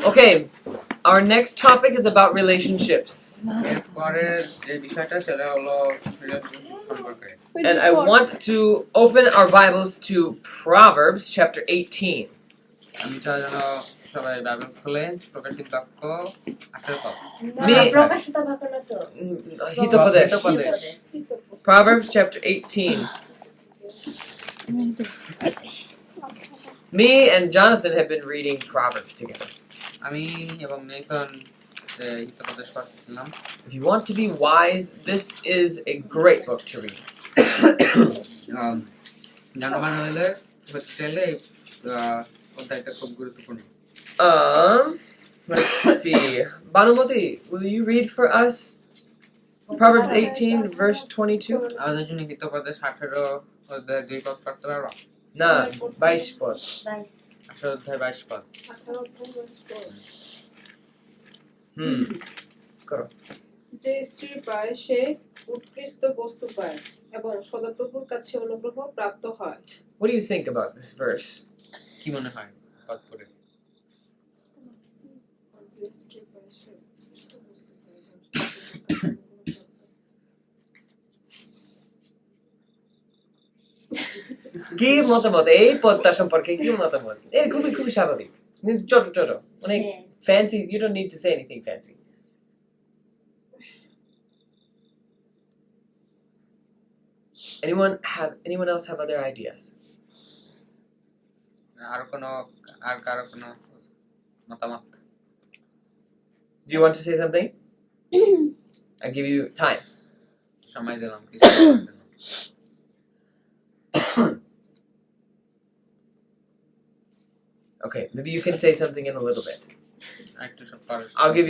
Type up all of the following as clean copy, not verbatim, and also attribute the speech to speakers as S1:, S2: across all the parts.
S1: Okay, our next topic is about relationships. And I want to open our Bibles to Proverbs chapter 18. Proverbs chapter 18. Me and Jonathan have been reading Proverbs together. If you want to be wise, this is a great book to read. Let's see. Banumati, will you read for us Proverbs 18, verse 22? না 22 পদ করো
S2: যে স্ত্রী পায় সে উৎকৃষ্ট বস্তু পায় এবং সদাপ্রভুর কাছে অনুগ্রহ প্রাপ্ত হয়.
S1: What do you think about this verse?
S3: কি মনে হয় পদ পড়ে?
S1: কি মতামত এই পদটা সম্পর্কে কি মতামত? এর খুবই খুবই স্বাভাবিক, ছোট ছোট অনেক fancy. You don't need to say anything fancy. Anyone else have other ideas?
S3: আর কারো কোনো মতামত?
S1: Do you want to say something? I give you time.
S3: সময় দিলাম কি?
S1: Okay, maybe you can say something in a little bit. I'll give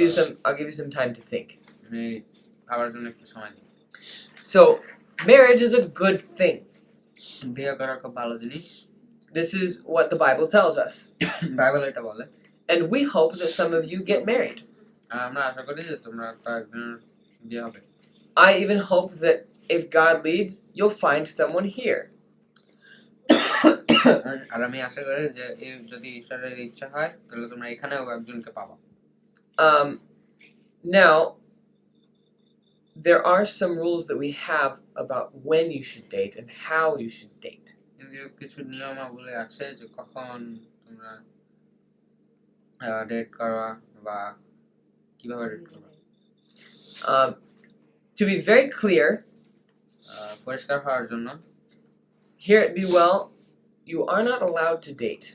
S1: you some time to think. So, marriage is a good thing. This is what the Bible tells us. And we hope that some of you get married. I even hope that if God leads, you'll find someone here.
S3: আর আমি আশা করি যে যদি ঈশ্বরের ইচ্ছা হয় তাহলে তোমরা এখানেও একজনকে পাবা.
S1: Now there are some rules that we have about when you should date and how you should date.
S3: কিছু নিয়মাবলী আছে যে কখন তোমরা ডেট করবা বা কিভাবে ডেট করবা.
S1: To be very clear,
S3: পরিষ্কার হওয়ার জন্য,
S1: here at Be Well, you are not allowed to date.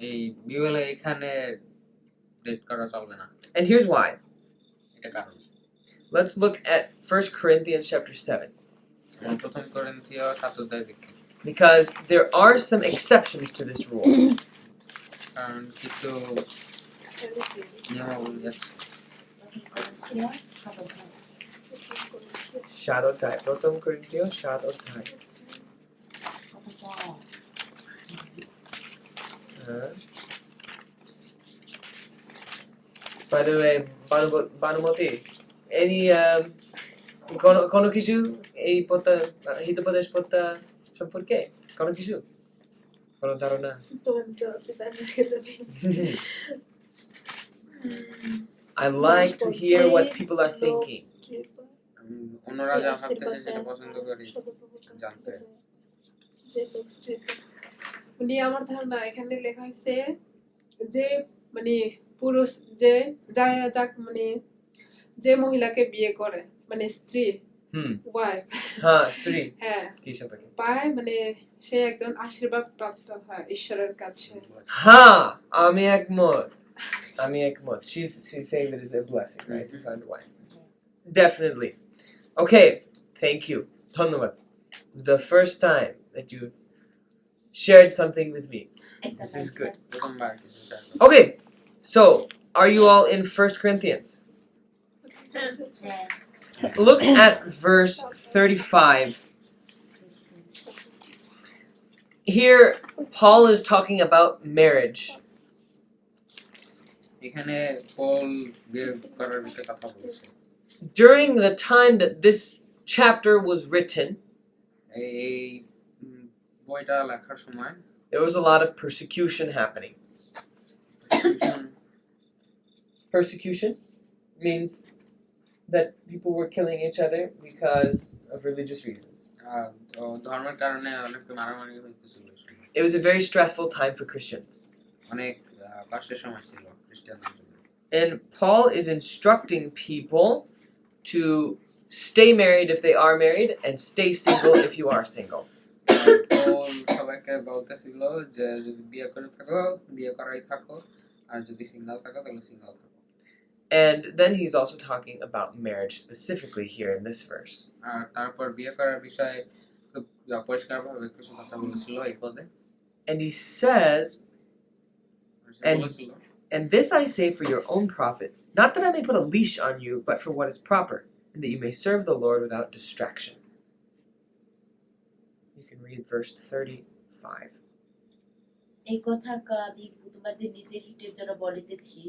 S3: এই বিবেলে এখানে ডেট করা চলবে না.
S1: And here's why.
S3: এটা কারণ.
S1: Let's look at 1 Corinthians chapter 7.
S3: প্রথম করিন্থীয় 7 অধ্যায় দেখি.
S1: Because there are some exceptions to this rule.
S3: কারণ কিছু নিয়মাবলী আছে.
S1: Shadotai. প্রথম করিন্থীয় 7 অধ্যায়. By the way, Banumati, any কোনো কিছু এই পদটা হিতোপদেশ পদটা সম্পর্কে কোনো কিছু কোনো ধারণা? I like to hear what people are thinking.
S3: অন্যরা যা ভাবতেছে সেটা পছন্দ করি জানতে.
S2: মানে আমার ধারণা এখানে লেখা হয়েছে যে মানে পুরুষ যে মানে যে মহিলাকে বিয়ে করে মানে স্ত্রী ওয়াইফ
S1: স্ত্রী
S2: কি সম্পর্কে পায় মানে সে একজন আশীর্বাদ প্রাপ্ত হয় ঈশ্বরের কাছে.
S1: আমি একমত. She's saying that it's a blessing, right, to find a wife. Definitely. Okay, thank you. ধন্যবাদ. The first time that you shared something with me. This is good. Okay, so are you all in 1 Corinthians? Look at verse 35. Here, Paul is talking about marriage. During the time that this chapter was written, there was a lot of persecution happening. Persecution means that people were killing each other because of religious reasons.
S3: তো ধর্মের কারণে অনেক মারামারি হইতেছিল এই সময়।
S1: It was a very stressful time for Christians.
S3: অনেক কষ্টের সময় ছিল খ্রিস্টানদের জন্য।
S1: And Paul is instructing people to stay married if they are married and stay single if you are single.
S3: Paul সবাইকে বলতেছিল যে যদি বিয়ে করে থাকো বিয়ে করাই থাকো আর যদি সিঙ্গেল থাকো তাহলে সিঙ্গেল থাকো।
S1: And then he's also talking about marriage specifically here in this verse.
S3: আর তারপর বিয়ে করার বিষয়ে খুব পরিষ্কারভাবে কিছু কথা বলেছিল এই পদে।
S1: And he says,
S3: And
S1: and this I say for your own profit, not that I may put a leash on you, but for what is proper, and that you may serve the Lord without distraction. You can read verse 35.
S4: এই কথা আমি তোমাদের নিজের হিতের জন্য বলিতেছি,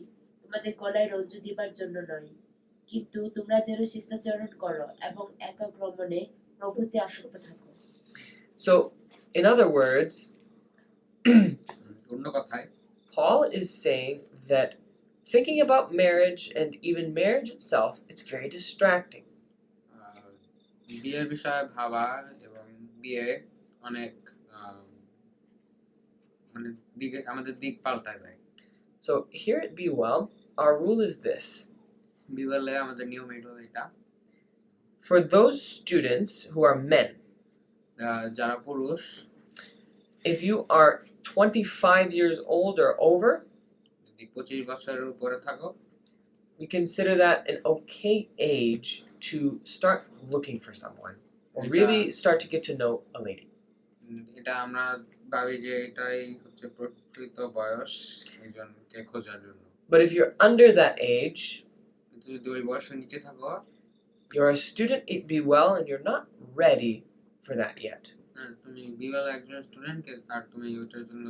S4: তোমাদের গলায় রজ্জু দিবার জন্য নয়, কিন্তু তোমরা যেন শিষ্টাচরণ করো এবং একাগ্র মনে প্রভুতে আসক্ত থাকো।
S1: So, in other words,
S3: অন্য কথায়
S1: Paul is saying that thinking about marriage and even marriage itself is very distracting.
S3: বিয়ের বিষয়ে ভাবা এবং বিয়ে অনেক মানে দিকে আমাদের দিক পাল্টায় দেয়।
S1: So here at Be Well, our rule is this.
S3: বিবাহে আমাদের নিয়ম হলো এটা,
S1: for those students who are men,
S3: যারা পুরুষ,
S1: if you are 25 years old or over,
S3: যদি 25 বছরের উপরে থাকো,
S1: we consider that an okay age to start looking for someone or really start to get to know a lady.
S3: এটা আমরা ভাবি যে এটাই হচ্ছে প্রকৃত বয়স একজনকে খোঁজার জন্য।
S1: But if you're under that age,
S3: যদি ওই বয়সের নিচে থাকো,
S1: you're a student at Be Well and you're not ready for that yet.
S3: তুমি বিওয়েল একজন স্টুডেন্ট আর তুমি ওইটার জন্য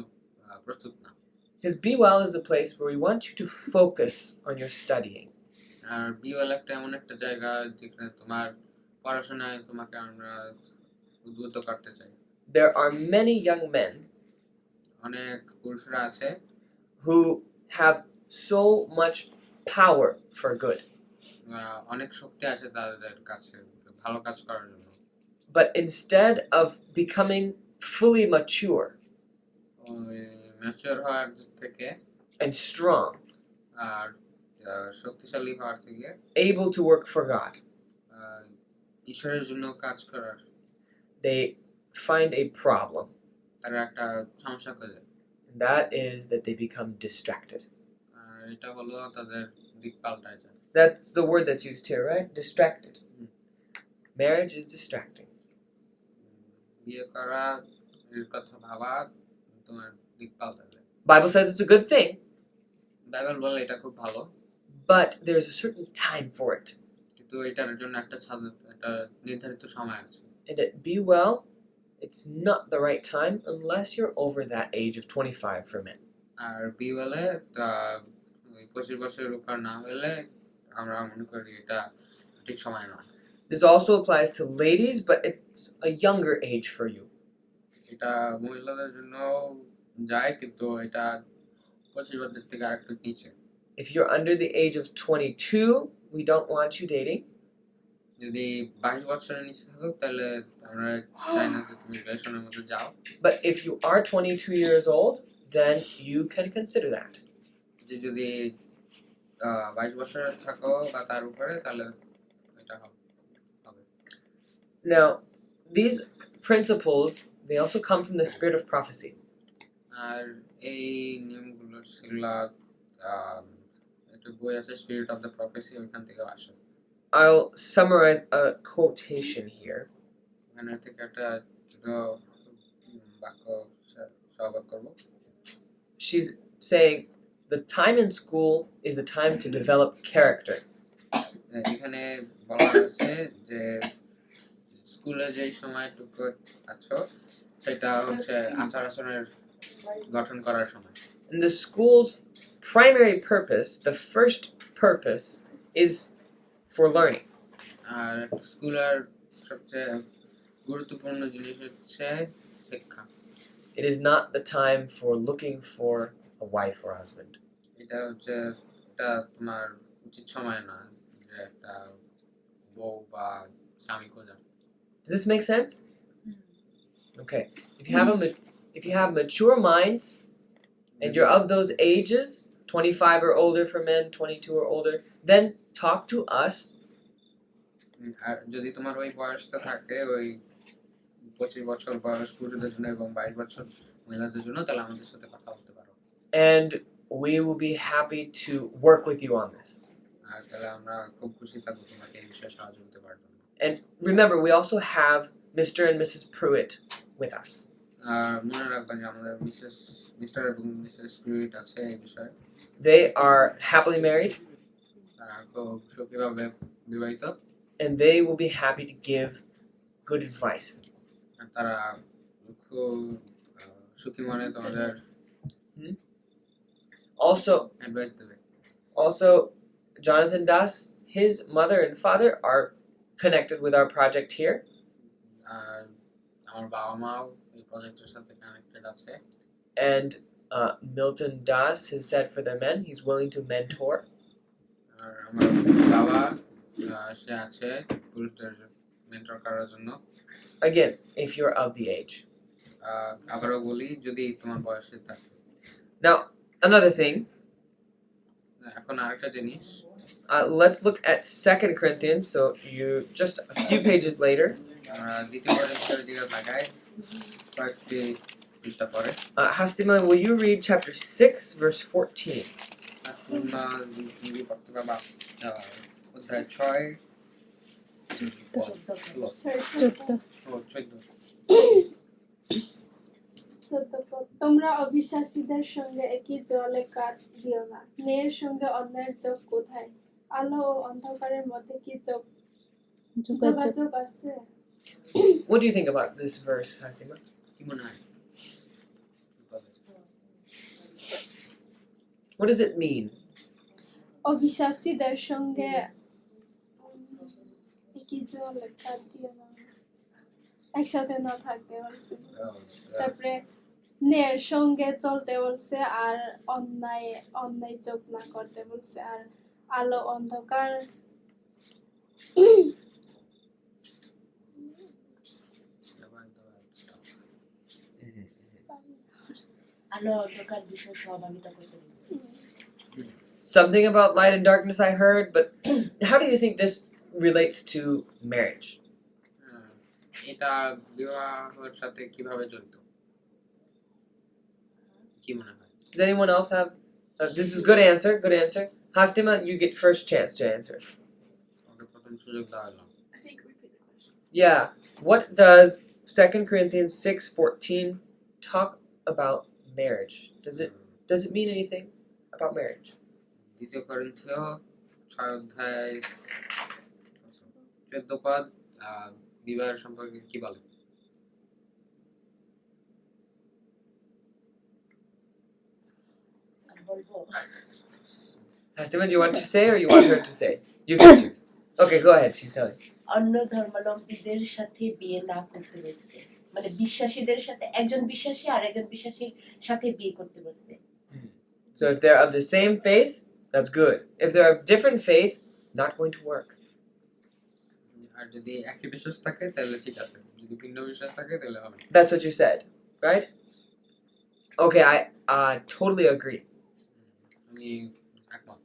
S3: প্রস্তুত না।
S1: Because Be Well is a place where we want you to focus on your studying.
S3: R bewail একটা এমন একটা জায়গা যেখানে তোমার পড়াশোনায় তোমাকে আমরা উদ্বুদ্ধ করতে চাই।
S1: There are many young men
S3: অনেক পুরুষরা আছে
S1: who have so much power for good.
S3: অনেক শক্তি আছে তাদের কাছে ভালো কাজ করার জন্য।
S1: But instead of becoming fully mature
S3: হওয়ার থেকে
S1: and strong,
S3: আর শক্তিশালী হওয়ার থেকে
S1: able to work for God,
S3: ঈশ্বরের জন্য কাজ করার,
S1: they find a problem.
S3: তারা একটা সমস্যা খোঁজে।
S1: And that is that they become distracted.
S3: আর এটা হলো তাদের দিক পাল্টায় যায়।
S1: That's the word that's used here, right? Distracted. Marriage is distracting.
S3: বিয়ে করা এর কথা ভাবা তোমার দিক পাল্টায় যায়।
S1: Bible says it's a good thing.
S3: Bible বলে এটা খুব ভালো।
S1: But there's a certain time for it.
S3: কিন্তু এটার জন্য একটা নির্ধারিত সময় আছে।
S1: And at Be Well, it's not the right time unless you're over that age of 25 for men.
S3: আর বিওয়েলে 25 বছরের উপর না হলে আমরা মনে করি এটা ঠিক সময় নয়।
S1: This also applies to ladies, but it's a younger age for you.
S3: এটা মহিলাদের জন্য যায় কিন্তু এটা 25 বছর থেকে আরেকটু নিচে।
S1: If you're under the age of 22, we don't want you dating.
S3: যদি 22 বছরের নিচে থাকো তাহলে আমরা চাই না যে তুমি রিলেশনের মধ্যে যাও।
S1: But if you are 22 years old, then you can consider that.
S3: যদি 22 বছরের থাকো বা তার উপরে তাহলে এটা হবে।
S1: Now, these principles, they also come from the spirit of prophecy.
S3: আর এই নিয়মগুলো সেগুলা একটা বই আছে স্পিরিট অফ দ্য প্রফেসি, ওইখান থেকে আসে।
S1: I'll summarize a quotation here.
S3: এখানে থেকে একটা ছোট বাক্য সহবাদ করব।
S1: She's saying the time in school is the time to develop character.
S3: এখানে বলা হয়েছে যে স্কুলে যে সময়টুকু আছো সেটা হচ্ছে আচার আচরণের গঠন করার সময়।
S1: And the school's primary purpose, the first purpose, is for learning.
S3: আর স্কুলের সবচেয়ে গুরুত্বপূর্ণ জিনিস হচ্ছে শিক্ষা।
S1: It is not the time for looking for a wife or husband.
S3: এটা হচ্ছে এটা তোমার উচিত সময় না যে একটা বউ বা স্বামী খোঁজার।
S1: Does this make sense? Okay. If you have mature minds and you're of those ages, 25 or older for men, 22 or older, then talk to us.
S3: আর যদি তোমার ওই বয়সটা থাকে ওই 25 বছর বয়স পুরুষদের জন্য এবং 22 বছর মহিলাদের জন্য, তাহলে আমাদের সাথে কথা বলতে পারো।
S1: And we will be happy to work with you on this.
S3: আর তাহলে আমরা খুব খুশি থাকবো তোমাকে এই বিষয়ে সাহায্য করতে পারার জন্য।
S1: And remember, we also have Mr. and Mrs. Pruitt with us.
S3: আর মনে রাখবেন যে আমাদের মিস্টার এবং মিসেস প্রুইট আছে এই বিষয়ে।
S1: They are happily married,
S3: তারা খুব সুখীভাবে বিবাহিত
S1: and they will be happy to give good advice.
S3: আর তারা খুব সুখী মনে তোমাদের অ্যাডভাইস দেবে।
S1: Also, Jonathan Das, his mother and father are connected with our project here.
S3: আর আমার বাবা মাও এই প্রজেক্টের সাথে কানেক্টেড আছে।
S1: And Milton Das has said for their men, he's willing to mentor.
S3: আর আমার বাবা সে আছে পুরুষদের মেন্টর করার জন্য।
S1: Again, if you're of the age.
S3: আবারও বলি যদি তোমার বয়সে থাকে।
S1: Now, another thing.
S3: এখন আরেকটা জিনিস।
S1: Let's look at 2 Corinthians. So you just a few pages later.
S3: দ্বিতীয় কোরিন্থীয়র দিকে তাকাই কয়েকটি পৃষ্ঠা পরে।
S1: Hastima, will you read chapter 6, verse 14?
S3: অধ্যায় 6
S5: তোমরা অবিশ্বাসীদের সঙ্গে একই জলে কাঠ দিও না। ন্যায়ের সঙ্গে অন্যায়ের যোগ কোথায়? আলো ও অন্ধকারের মধ্যে কি যোগাযোগ আছে?
S1: What do you think about this verse, Hastima?
S3: কি মনে হয়?
S1: What does it mean?
S5: অবিশ্বাসীদের সঙ্গে একই জলে কাঠ দিও না, একসাথে না থাকতে বলছে। তারপরে ন্যায়ের সঙ্গে চলতে বলছে, আর অন্যায় যোগ না করতে বলছে, আর আলো অন্ধকার
S4: আলো অন্ধকার বিষয় সহভাগিতা করতে বলছে।
S1: Something about light and darkness I heard, but how do you think this relates to marriage?
S3: এটা বিবাহের সাথে কিভাবে জড়িত? কি মনে হয়?
S1: Does anyone else have? This is good answer. Good answer. Hastima, you get first chance to answer.
S3: ওকে প্রথম সুযোগ দেওয়া হলো।
S1: Yeah. What does 2 Corinthians 6:14 talk about marriage? Does it mean anything about marriage?
S3: দ্বিতীয় কোরিন্থীয় 6 অধ্যায় 14 পদ বিবাহের সম্পর্কে কি বলে?
S1: Hastima, do you want to say or you want her to say? You can choose. Okay, go ahead. She's telling.
S4: অন্য ধর্মাবলম্বীদের সাথে বিয়ে না করতে বলছে, মানে বিশ্বাসীদের সাথে, একজন বিশ্বাসী আর একজন বিশ্বাসীর সাথে বিয়ে করতে বলছে।
S1: So if they're of the same faith, that's good. If they're of different faith, not going to work.
S3: আর যদি একই বিশ্বাস থাকে তাহলে ঠিক আছে, যদি ভিন্ন বিশ্বাস থাকে তাহলে হবে।
S1: That's what you said, right? Okay, I totally agree.
S3: আমি একমত।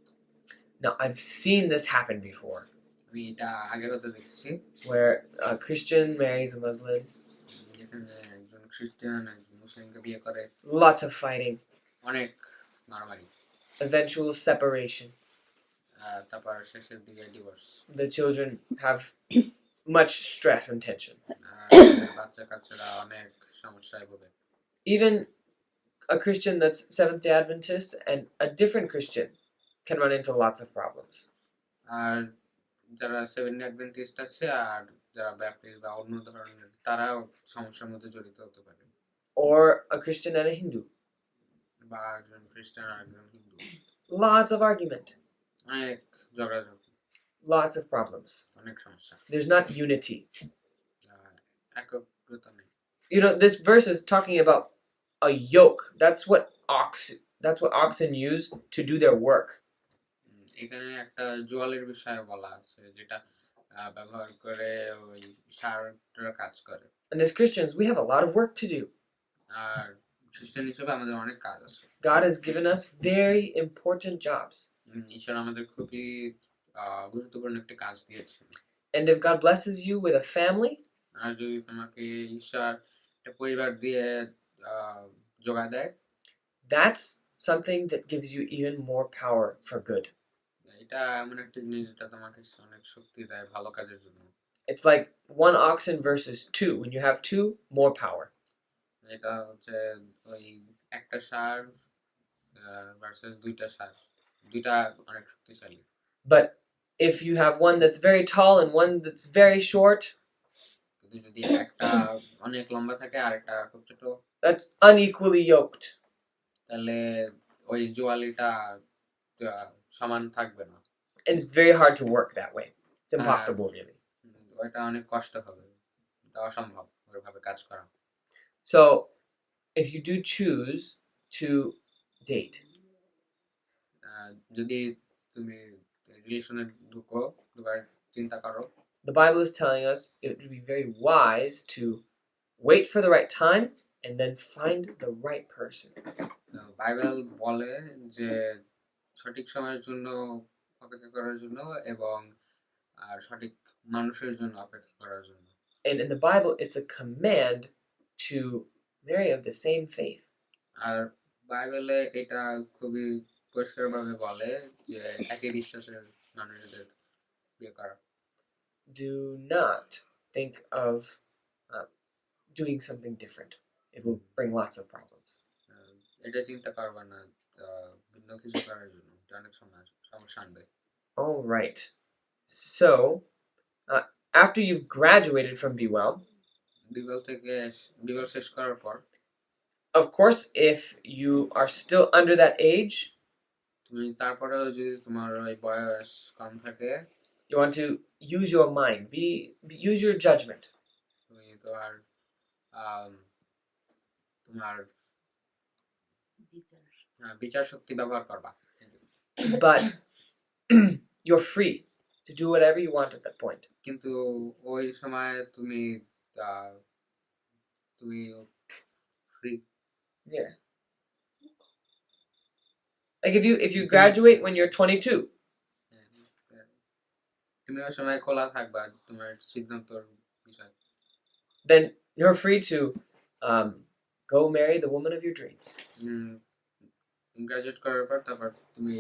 S1: Now, I've seen this happen before,
S3: আমি এটা আগে হতে দেখেছি,
S1: where a Christian marries a Muslim.
S3: যেখানে একজন খ্রিস্টান একজন মুসলিমকে বিয়ে করে,
S1: Lots of fighting,
S3: অনেক মারামারি,
S1: eventual separation.
S3: তারপর শেষের দিকে divorce.
S1: The children have much stress and tension.
S3: বাচ্চা-কাচ্চারা অনেক সমস্যায় ভোগে।
S1: Even a Christian that's Seventh-day Adventist and a different Christian can run into lots of problems.
S3: আর যারা সেভেন্থ অ্যাডভেন্টিস্ট আছে আর যারা ব্যাপটিস্ট বা অন্য ধরনের, তারাও সমস্যার মধ্যে জড়িত হতে পারে।
S1: Or a Christian and a Hindu.
S3: বা একজন খ্রিস্টান আর একজন হিন্দু।
S1: Lots of argument.
S3: অনেক ঝগড়াঝাটি।
S1: Lots of problems.
S3: অনেক সমস্যা।
S1: There's not unity.
S3: একগ্রতা নেই।
S1: You know, this verse is talking about a yoke. That's what oxen use to do their work.
S3: এখানে একটা জোয়ালের বিষয়ে বলা আছে যেটা ব্যবহার করে ওই ষাঁড়টার কাজ করে।
S1: And as Christians, we have a lot of work to do.
S3: আর খ্রিস্টান হিসেবে আমাদের অনেক কাজ আছে।
S1: God has given us very important jobs.
S3: ঈশ্বর আমাদের খুবই গুরুত্বপূর্ণ একটি কাজ দিয়েছেন।
S1: And if God blesses you with a family,
S3: আর যদি তোমাকে ঈশ্বর একটা পরিবার দিয়ে জোগাড় দেয়,
S1: that's something that gives you even more power for good.
S3: এটা এমন একটা জিনিস যেটা তোমাকে অনেক শক্তি দেয় ভালো কাজের জন্য।
S1: It's like one oxen versus two. When you have two, more power.
S3: এটা হচ্ছে ওই একটা ষাঁড় ভার্সেস দুইটা ষাঁড়, দুইটা অনেক শক্তিশালী।
S1: But if you have one that's very tall and one that's very short,
S3: যদি একটা অনেক লম্বা থাকে আর একটা খুব ছোট,
S1: that's unequally yoked.
S3: তাহলে ওই জোয়ালিটা সমান থাকবে না।
S1: And it's very hard to work that way. It's impossible, really.
S3: ওইটা অনেক কষ্ট হবে, এটা অসম্ভব ওইভাবে কাজ করা।
S1: So, if you do choose to date,
S3: যদি তুমি রিলেশনে ঢুকো, দুবার চিন্তা করো,
S1: the Bible is telling us it would be very wise to wait for the right time and then find the right person.
S3: Bible বলে যে সঠিক সময়ের জন্য অপেক্ষা করার জন্য এবং আর সঠিক মানুষের জন্য অপেক্ষা করার জন্য।
S1: And in the Bible, it's a command to marry of the same faith.
S3: আর বাইবেলে এটা খুবই পরিষ্কারভাবে বলে যে একই বিশ্বাসের মানুষদের বিয়ে করা।
S1: Do not think of doing something different. It will bring lots of problems.
S3: এটা চিন্তা করবা না ভিন্ন কিছু করার জন্য, এটা অনেক সমস্যা আনবে।
S1: All right. So, after you've graduated from Be Well,
S3: বিবাহ শেষ করার পর,
S1: of course, if you are still under that age,
S3: তুমি তারপরেও যদি তোমার ওই বয়স কম থাকে,
S1: you want to use your mind, use your judgment.
S3: তুমি তোমার বিচার শক্তি ব্যবহার করবা।
S1: But you're free to do whatever you want at that point.
S3: কিন্তু ওই সময় তুমি free.
S1: Yeah. Like if you graduate when you're 22,
S3: তুমি ওই সময় খোলা থাকবা তোমার সিদ্ধান্তর বিষয়।
S1: then you're free to go marry the woman of your dreams.
S3: Graduate করার পর তারপর তুমি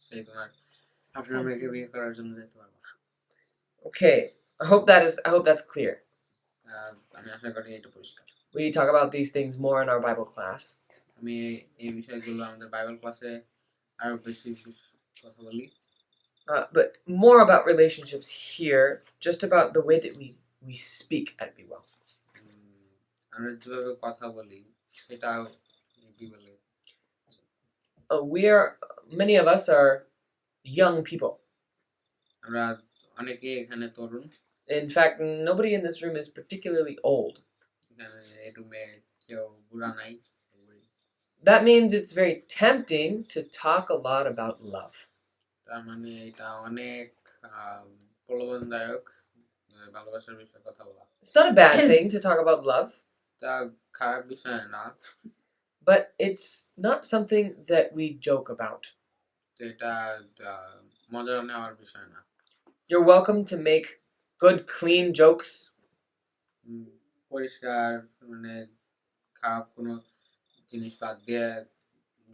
S3: সেই তোমার আপনার মেয়েকে বিয়ে করার জন্য যেতে পারবা।
S1: Okay, I hope that's clear.
S3: আমি আশা করি এটা পরিষ্কার।
S1: We talk about these things more in our Bible class.
S3: আমি এই বিষয়গুলো আমাদের বাইবেল ক্লাসে আরো বেশি কথা বলি।
S1: But more about relationships here, just about the way that we speak at Be Well.
S3: আমরা যেভাবে কথা বলি সেটা বিবলে।
S1: Many of us are young people.
S3: আমরা অনেকে এখানে তরুণ।
S1: In fact, nobody in this room is particularly old.
S3: এখানে এই রুমে কেউ বুড়া নাই।
S1: That means it's very tempting to talk a lot about love.
S3: তার মানে এটা অনেক প্রলোভনদায়ক ভালোবাসার বিষয়ে কথা বলা।
S1: It's not a bad thing to talk about love.
S3: তা খারাপ বিষয় না।
S1: But it's not something that we joke about.
S3: এটা মজা নেওয়ার বিষয় না।
S1: You're welcome to make good, clean jokes.
S3: পরিষ্কার মানে খারাপ কোনো জিনিস বাদ দিয়ে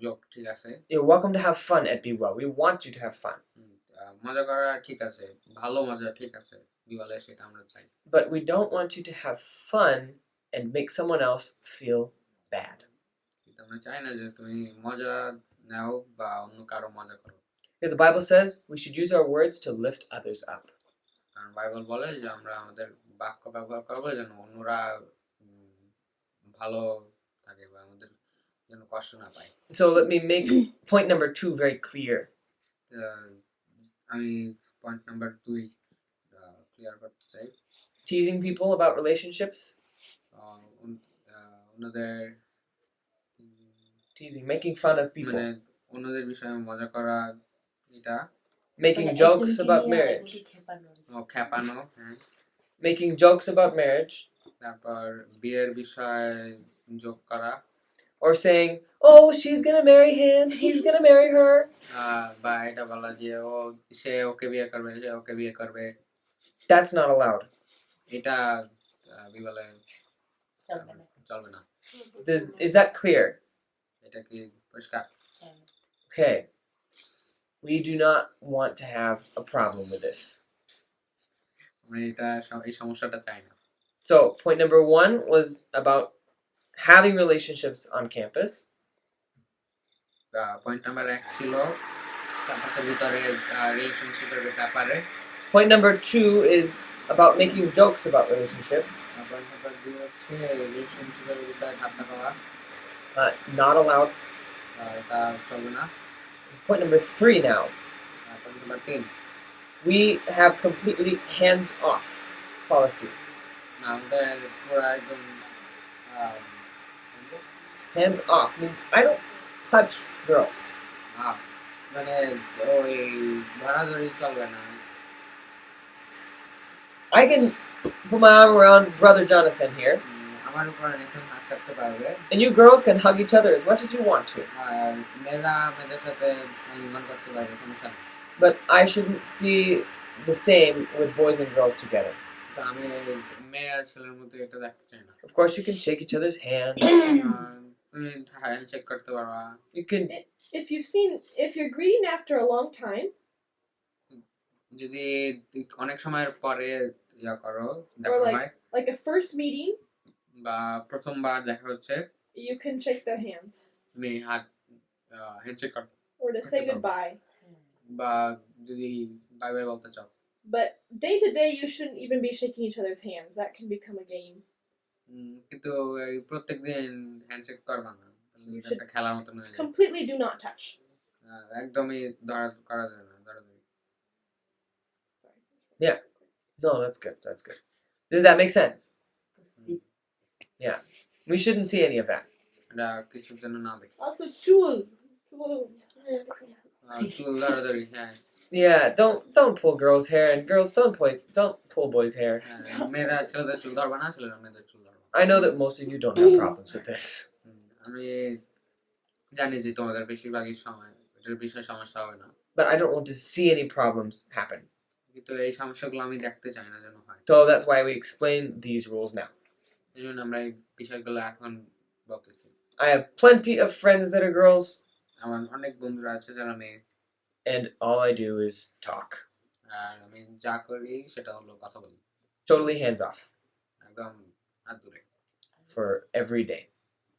S3: জোক ঠিক আছে।
S1: You're welcome to have fun at Be Well. We want you to have fun.
S3: মজা করা ঠিক আছে, ভালো মজা ঠিক আছে, বিওয়ালে সেটা আমরা চাই।
S1: But we don't want you to have fun and make someone else feel bad.
S3: আমরা চাই না যে তুমি মজা নাও বা অন্য কারো মজা করো।
S1: Because the Bible says we should use our words to lift others up.
S3: কারণ বাইবেল বলে যে আমরা আমাদের বাক্য ব্যবহার করবো যেন অন্যরা ভালো থাকে বা আমাদের যেন কষ্ট না পায়।
S1: So let me make point number 2 very clear.
S3: আমি পয়েন্ট নাম্বার 2 ক্লিয়ার করতে চাই।
S1: Teasing people about relationships.
S3: অন্যদের
S1: Teasing, making fun of people,
S3: মানে অন্যদের বিষয়ে মজা করা, এটা
S1: making
S4: মানে
S1: jokes
S4: একজনকে
S1: about
S4: নিয়ে
S1: marriage,
S4: আরেকজনকে খেপানো।
S3: খেপানো, হ্যাঁ।
S1: making jokes about marriage,
S3: তারপর বিয়ের বিষয়ে যোগ করা,
S1: or saying, "Oh, she's gonna marry him. He's gonna marry her."
S3: বা এটা বলা যে সে ওকে বিয়ে করবে, সে ওকে বিয়ে করবে,
S1: That's not allowed.
S3: এটা কি বলে,
S4: চলবে না।
S3: চলবে না।
S1: Is that clear?
S3: এটা কি পরিষ্কার?
S4: হ্যাঁ।
S1: Okay. We do not want to have a problem with this.
S3: আমরা এই সমস্যাটা চাই না।
S1: So, point number 1 was about having relationships on campus.
S3: Point number 1 ছিল ক্যাম্পাসের ভিতরে রিলেশনশিপের ব্যাপারে।
S1: Point number 2 is about making jokes about relationships.
S3: Point number 2 হচ্ছে রিলেশনশিপের বিষয়ে ঠাট্টা করা,
S1: Not allowed.
S3: এটা চলবে না।
S1: Point number 3 now.
S3: Point number 3,
S1: We have completely hands-off policy.
S3: আমাদের পুরো একদম
S1: Hands-off means I don't touch girls.
S3: মানে ওই ধরাধরি চলবে না।
S1: I can put my arm around brother Jonathan here,
S3: আমার উপর অনেকজন হাত রাখতে পারবে,
S1: and you girls can hug each other as much as you want to.
S3: আর মেয়েরা মেয়েদের সাথে লিঙ্গন করতে পারবে, সমস্যা নেই।
S1: But I shouldn't see the same with boys and girls together.
S3: তো আমি মেয়ে আর ছেলের মধ্যে এটা দেখতে চাই না।
S1: Of course, you can shake each other's hands.
S3: তুমি হ্যান্ডশেক করতে পারবা।
S1: You can.
S2: if you're greeting after a long time,
S3: যদি অনেক সময়ের পরে ইয়া করো,
S2: or
S3: দেখা হয়,
S2: like a first meeting,
S3: বা প্রথমবার দেখা হচ্ছে,
S2: you can shake their hands
S3: তুমি হ্যান্ডশেক করো,
S2: or to say
S3: Okay,
S2: goodbye.
S3: বা যদি বাই বাই বলতে চাও।
S2: But day to day, you shouldn't even be shaking each other's hands. That can become a game.
S3: কিন্তু এই প্রত্যেকদিন হ্যান্ডশেক করবা না, এটা একটা খেলার মতন হয়ে যায়।
S2: Completely do not touch.
S3: একদমই ধরা করা যায় না, ধরাধরি।
S1: No, that's good. That's good. Does that make sense? We shouldn't see any of that.
S3: এটা কিছুর জন্য না দেখি।
S2: Also, jewel.
S3: চুল ধরাধরি, হ্যাঁ।
S1: Yeah, don't pull girls' hair, and girls don't pull boys' hair.
S3: মেয়েরা ছেলেদের চুল ধরবা না, ছেলেরা মেয়েদের চুল ধরবা।
S1: I know that most of you don't have problems with this,
S3: আমি জানি যে তোমাদের বেশিরভাগই সময় এটার বিষয়ে সমস্যা হবে না,
S1: but I don't want to see any problems happen.
S3: কিন্তু এই সমস্যাগুলো আমি দেখতে চাই না যেন হয়।
S1: So that's why we explain these rules now.
S3: এই জন্য আমরা এই বিষয়গুলো এখন বলতেছি।
S1: I have plenty of friends that are girls,
S3: আমার অনেক বন্ধুরা আছে যারা মেয়ে,
S1: and all I do is talk.
S3: আর আমি যা করি সেটা হলো কথা বলি,
S1: Totally hands off
S3: একদম হাত দূরে,
S1: for every day.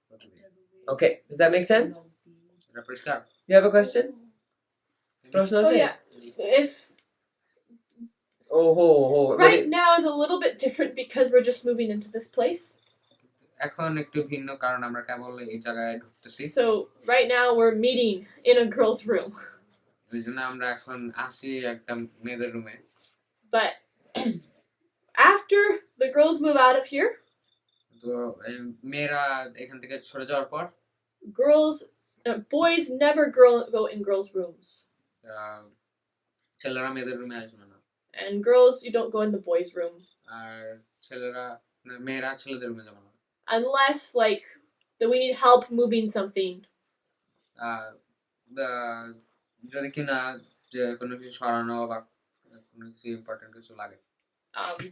S3: প্রতিদিন।
S1: Okay, does that make sense?
S3: এটা পরিষ্কার?
S1: You have a question? প্রশ্ন
S2: Oh
S1: আছে?
S2: yeah. If
S1: Oh.
S2: right now is a little bit different because we're just moving into this place.
S3: এখন একটু ভিন্ন, কারণ আমরা কেবল এই জায়গায় ঢুকতেছি।
S2: So right now we're meeting in a girl's room.
S3: ওই জন্য আমরা এখন আসি একটা মেয়েদের রুমে।
S2: But after the girls move out of here,
S3: তো মেয়েরা এখান থেকে সরে যাওয়ার পর
S2: boys never go in girls' rooms.
S3: ছেলেরা মেয়েদের রুমে আসবে না,
S2: And girls, you don't go in the boys' room.
S3: আর মেয়েরা ছেলেদের রুমে যাবে না,
S2: Unless, like, that we need help moving something.
S3: যদি কিনা যে কোনো কিছু সরানো বা কোনো কিছু ইম্পর্টেন্ট কিছু লাগে,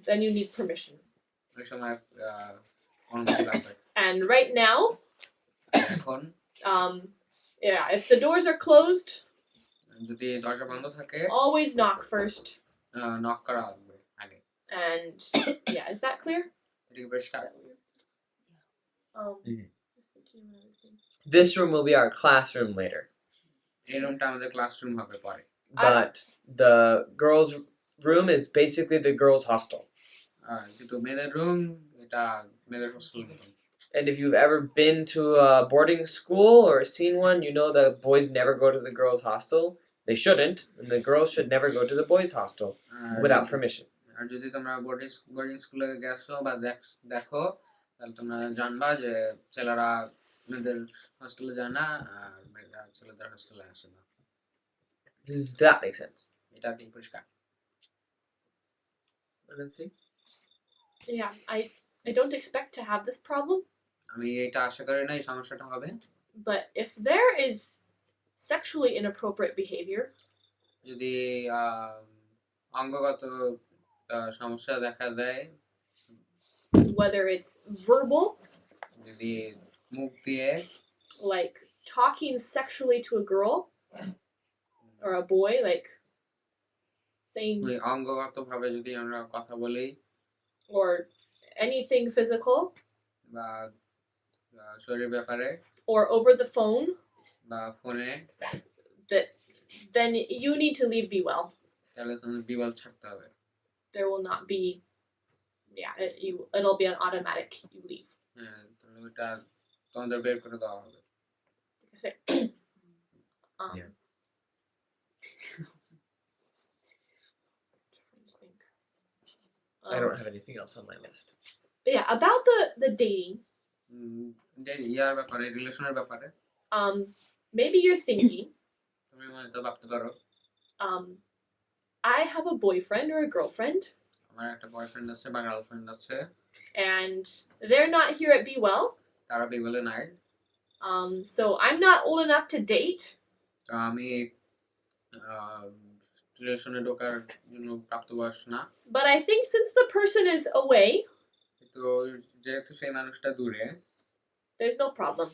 S2: then you need permission.
S3: ওই সময় অনুমতি লাগবে।
S2: And right now,
S3: এখন
S2: if the doors are closed,
S3: যদি দরজা বন্ধ থাকে,
S2: always knock first.
S3: নক করা লাগবে আগে।
S2: And yeah, is that clear?
S3: এটা কি পরিষ্কার?
S2: Just thinking of another thing.
S1: This room will be our classroom later,
S3: এই রুমটা আমাদের ক্লাসরুম হবে পরে,
S1: but the girls' room is basically the girls' hostel.
S3: কিন্তু মেয়েদের রুম এটা মেয়েদের হোস্টেল মতন।
S1: And if you've ever been to a boarding school or seen one, you know that boys never go to the girls' hostel. They shouldn't, and the girls should never go to the boys' hostel without permission.
S3: আর যদি তোমরা boarding স্কুলে গেছো বা দেখো, তাহলে তোমরা জানবা যে ছেলেরা মেয়েদের হোস্টেলে যায় না আর মেয়েরা ছেলেদের হোস্টেলে আসে না।
S1: Does that make sense?
S3: এটা কি পরিষ্কার?
S6: Yeah, I don't expect to have this problem,
S3: আমি এটা আশা করি না এই সমস্যাটা হবে।
S6: but if there is sexually inappropriate behavior,
S3: যদি অঙ্গগত সমস্যা দেখা দেয়,
S6: whether it's verbal,
S3: যদি মুখ দিয়ে
S6: like talking sexually to a girl or a boy, like saying,
S3: ওই অঙ্গগত ভাবে যদি আমরা কথা বলি
S6: or anything physical,
S3: বা শরীরের ব্যাপারে
S6: or over the phone,
S3: বা ফোনে,
S6: then you need to leave Be Well.
S3: তাহলে তোমার বিবাল ছাড়তে হবে।
S6: There will not be, it'll be an automatic. You leave.
S3: হ্যাঁ, তাহলে ওটা তোমাদের বের করে দেওয়া হবে।
S1: Yeah. I don't have anything else on my list.
S6: Yeah, about the dating.
S3: যে ইয়ার ব্যাপারে, রিলেশনের ব্যাপারে
S6: Maybe you're thinking,
S3: তুমি মনে তো ভাবতে পারো
S6: I have a boyfriend or a girlfriend,
S3: আমার একটা বয়ফ্রেন্ড আছে বা গার্লফ্রেন্ড আছে,
S6: and they're not here at Be Well.
S3: তারা বিবলে নাই,
S6: So I'm not old enough to date.
S3: তো আমি রিলেশনে ঢোকার জন্য প্রাপ্তবয়স্ক না।
S6: But I think since the person is away,
S3: তো যেহেতু সেই মানুষটা দূরে,
S6: there's no problem.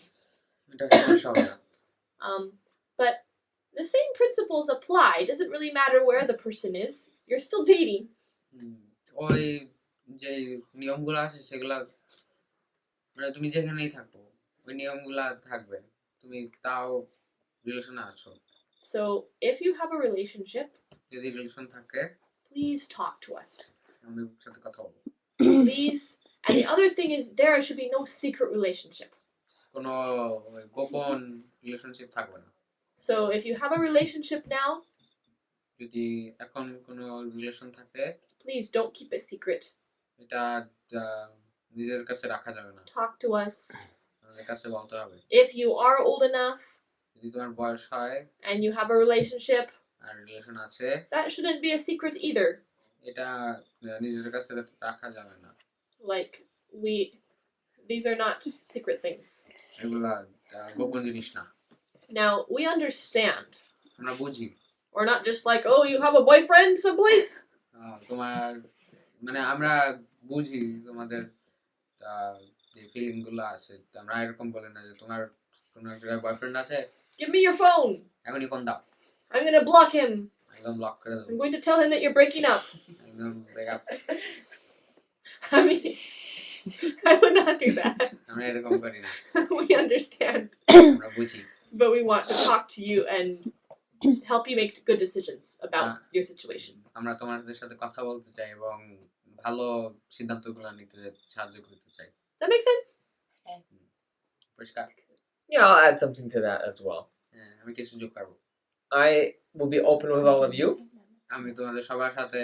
S3: এটা সমস্যা হবে না।
S6: But the same principles apply. It doesn't really matter where the person is. You're still dating.
S3: ওই যে নিয়মগুলো আছে সেগুলা মানে তুমি যেখানেই থাকো ওই নিয়মগুলা থাকবে, তুমি তাও রিলেশনে আছো।
S6: So if you have a relationship,
S3: যদি রিলেশন থাকে
S6: please talk to us.
S3: আমাদের সাথে কথা বলো।
S6: Please. And the other thing is there should be no secret relationship.
S3: কোনো গোপন রিলেশনশিপ থাকবে না।
S6: So if you have a relationship now,
S3: যদি এখন কোনো রিলেশন থাকে,
S6: please don't keep it secret.
S3: এটা নিজের কাছে রাখা যাবে না,
S6: Talk to us.
S3: আমাদের কাছে বলতে হবে।
S6: If you are old enough
S3: যদি তোমার বয়স হয়
S6: and you have a relationship,
S3: আর রিলেশন আছে,
S6: that shouldn't be a secret either.
S3: এটা নিজের কাছে রাখা যাবে না।
S6: Like these are not secret things.
S3: এগুলা গোপন জিনিস না।
S6: Now we understand.
S3: আমরা বুঝি।
S6: Or not just like, oh, you have a boyfriend someplace.
S3: তোমার মানে আমরা বুঝি তোমাদের যে ফিলিং গুলো আছে, আমরা এরকম বলে না যে তোমার কোনো একটা বয়ফ্রেন্ড আছে,
S6: Give me your phone.
S3: এখনই ফোন দাও,
S6: I'm gonna block him.
S3: একদম ব্লক করে দাও,
S6: I'm going to tell him that you're breaking up.
S3: একদম breakup.
S6: I mean, I would not do that.
S3: আমরা এরকম করি না,
S6: We understand.
S3: আমরা বুঝি।
S6: But we want to talk to you and help you make good decisions about your situation.
S3: আমরা তোমাদের সাথে কথা বলতে চাই এবং ভালো সিদ্ধান্তগুলো নিতে সাহায্য করতে চাই।
S6: That makes sense?
S3: পরিষ্কার?
S1: Yeah, I'll add something to that as well.
S3: আমি কিছু যোগ করব।
S1: I will be open with all of you.
S3: আমি তোমাদের সবার সাথে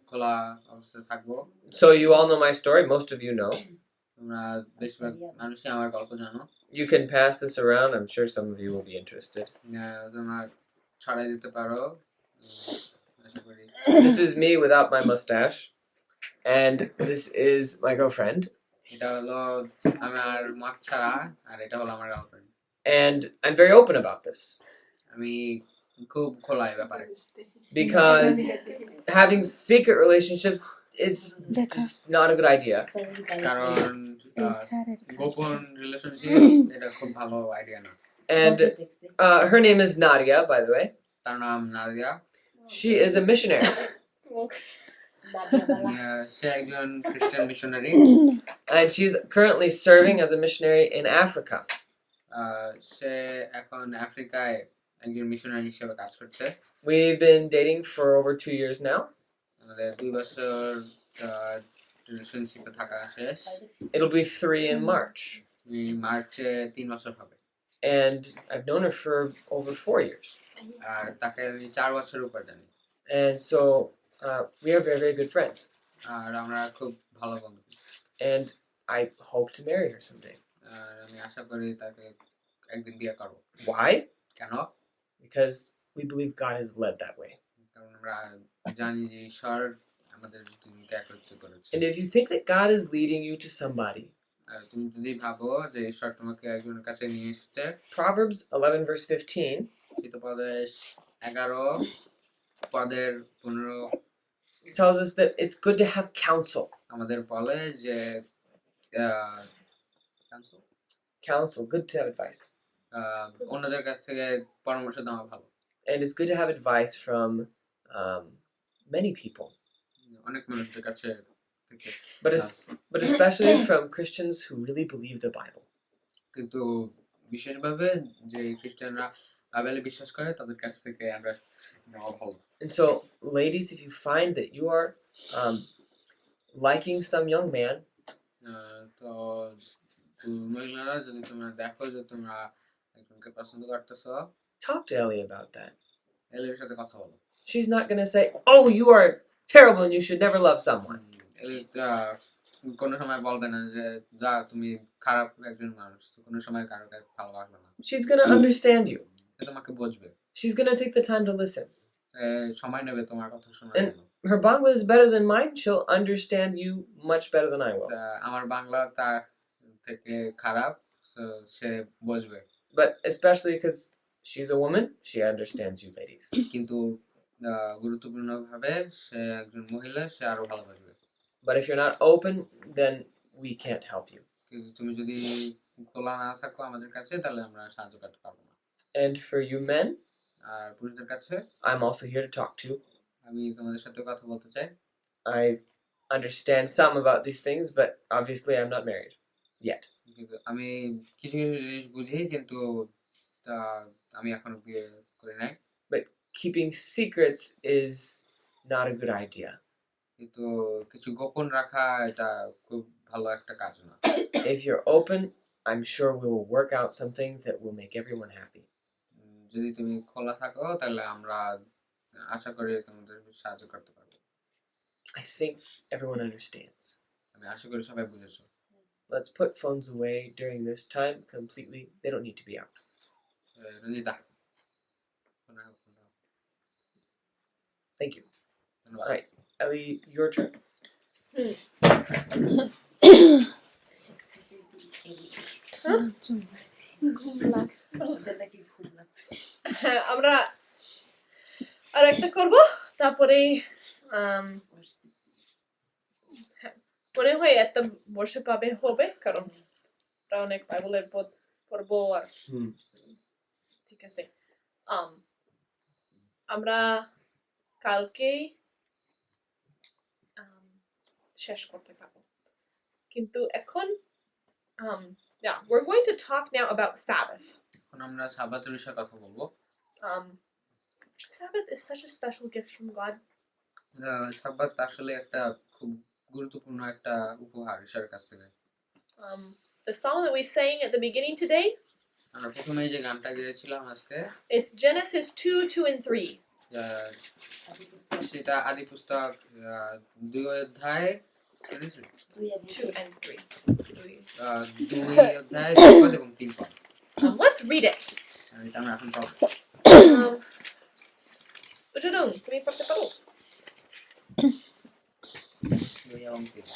S3: খোলা অবস্থায় থাকবো।
S1: So you all know my story. Most of you know.
S3: তোমরা বেশিরভাগ মানুষই আমার গল্প জানো।
S1: You can pass this around. I'm sure some of you will be interested.
S3: তোমরা ছড়াই দিতে পারো।
S1: This is me without my mustache, and this is my girlfriend.
S3: এটা হলো আমার মাছ ছাড়া আর এটা হলো আমার girlfriend.
S1: And I'm very open about this.
S3: আমি খুব খোলা এই ব্যাপারে।
S1: Because having secret relationships is just not a good idea.
S3: কারণ গোপন রিলেশনশিপ এটা খুব ভালো আইডিয়া না।
S1: And her name is Nadia, by the way.
S3: তার নাম Nadia.
S1: She is a missionary.
S3: সে একজন খ্রিস্টান missionary.
S1: And she's currently serving as a missionary in Africa.
S3: সে এখন আফ্রিকায় একজন মিশনারি হিসেবে কাজ করছে।
S1: We've been dating for over 2 years now.
S3: আমাদের 2 বছর রিলেশনশিপে থাকা শেষ।
S1: It'll be 3 in March.
S3: মার্চে 3 বছর হবে।
S1: And I've known her for over 4 years.
S3: আর তাকে আমি 4 বছর উপর জানি।
S1: And so we are very, very good friends.
S3: আর আমরা খুব ভালো বন্ধু।
S1: And I hope to marry her someday.
S3: আর আমি আশা করি তাকে একদিন বিয়ে করব
S1: Why?
S3: কেন
S1: Because we believe God has led that way.
S3: কারণ আমরা জানি যে ঈশ্বর আমাদের দুজনকে একত্রিত করেছে
S1: And if you think that God is leading you to somebody,
S3: আর তুমি যদি ভাবো যে ঈশ্বর তোমাকে একজনের কাছে নিয়ে এসেছে
S1: Proverbs 11 verse 15
S3: হিতোপদেশ 11 পদের 15
S1: tells us that it's good to have counsel.
S3: আমাদের বলে যে
S1: Counsel, good to have advice.
S3: অন্যদের কাছ থেকে পরামর্শ দেওয়া ভালো
S1: And it's good to have advice from many people.
S3: অনেক মানুষদের কাছে থেকে
S1: But especially from Christians who really believe the Bible.
S3: কিন্তু বিশেষভাবে যে খ্রিস্টানরা বাইবেলে বিশ্বাস করে তাদের কাছ থেকে আমরা নেওয়া ভালো
S1: And so, ladies, if you find that you are liking some young man,
S3: তো মহিলারা যদি তোমরা দেখো যে তোমরা একজনকে পছন্দ করতেছো
S1: talk to Ellie about that.
S3: এলির সাথে কথা বলো
S1: She's not going to say, "Oh, you are terrible and you should never love someone."
S3: এলি কোনো সময় বলবে না যে যা তুমি খারাপ একজন মানুষ কোনো সময় কারোকে ভালোবাসবে না
S1: She's going to understand you.
S3: সে তোমাকে বুঝবে
S1: She's going to take the time to listen.
S3: সময় নেবে তোমার কথা শোনার
S1: And
S3: জন্য
S1: her Bangla is better than mine. She'll understand you much better than I will.
S3: আমার বাংলা তার থেকে খারাপ তো সে বুঝবে
S1: But especially because she's a woman, she understands you ladies.
S3: কিন্তু গুরুত্বপূর্ণভাবে সে একজন মহিলা সে আরো ভালো বুঝবে
S1: But if you're not open, then we can't help you.
S3: কিন্তু তুমি যদি খোলা না থাকো আমাদের কাছে তাহলে আমরা সাহায্য করতে পারবো না
S1: And for you men,
S3: আর পুরুষদের কাছে
S1: I'm also here to talk to.
S3: আমি তোমাদের সাথে কথা বলতে চাই
S1: I understand some about these things, but obviously I'm not married yet.
S3: কিন্তু আমি কিছু কিছু জিনিস বুঝি কিন্তু আমি এখনো বিয়ে করি নাই
S1: Keeping secrets is not a good idea.
S3: কিন্তু কিছু গোপন রাখা এটা খুব ভালো একটা কাজ না
S1: If you're open, I'm sure we will work out something that will make everyone happy.
S3: যদি তুমি খোলা থাকো তাহলে আমরা আশা করি তোমাদের সাহায্য করতে পারবো
S1: I think everyone understands.
S3: আমি আশা করি সবাই বুঝেছো
S1: Let's put phones away during this time completely. They don't need to be out.
S3: Ranjita
S1: Thank you.
S3: ধন্যবাদ
S1: All right, Ellie, your turn.
S5: ঘুম লাগছে।
S4: ওদের নাকি ঘুম লাগছে
S6: হ্যাঁ আমরা আর একটা করব তারপরে মনে হয় একটা বর্ষে পাবে হবে কারণ আমরা অনেক বাইবেলের পড়বো আর ঠিক আছে আমরা কালকে শেষ করতে পারবো কিন্তু এখন yeah, we're going to talk now about Sabbath.
S3: এখন আমরা সাব্বাতের বিষয়ে কথা বলবো
S6: Sabbath is such a special gift from God.
S3: সাব্বাত আসলে একটা খুব গুরুত্বপূর্ণ একটা উপহার ঈশ্বরের কাছ থেকে
S6: The song that we sang at the beginning today,
S3: আমরা প্রথমে যে গানটা গেয়েছিলাম আজকে
S6: it's Genesis 2:2 and 3.
S3: সেটা আদি পুস্তক 2 অধ্যায়
S6: 2 and 3.
S3: 2 অধ্যায় 2 পদ এবং 3 পদ
S6: Let's read it.
S3: এটা আমরা এখন পড়ব
S6: Ujudung, তুমি পড়তে পারো?
S3: 2 এবং 3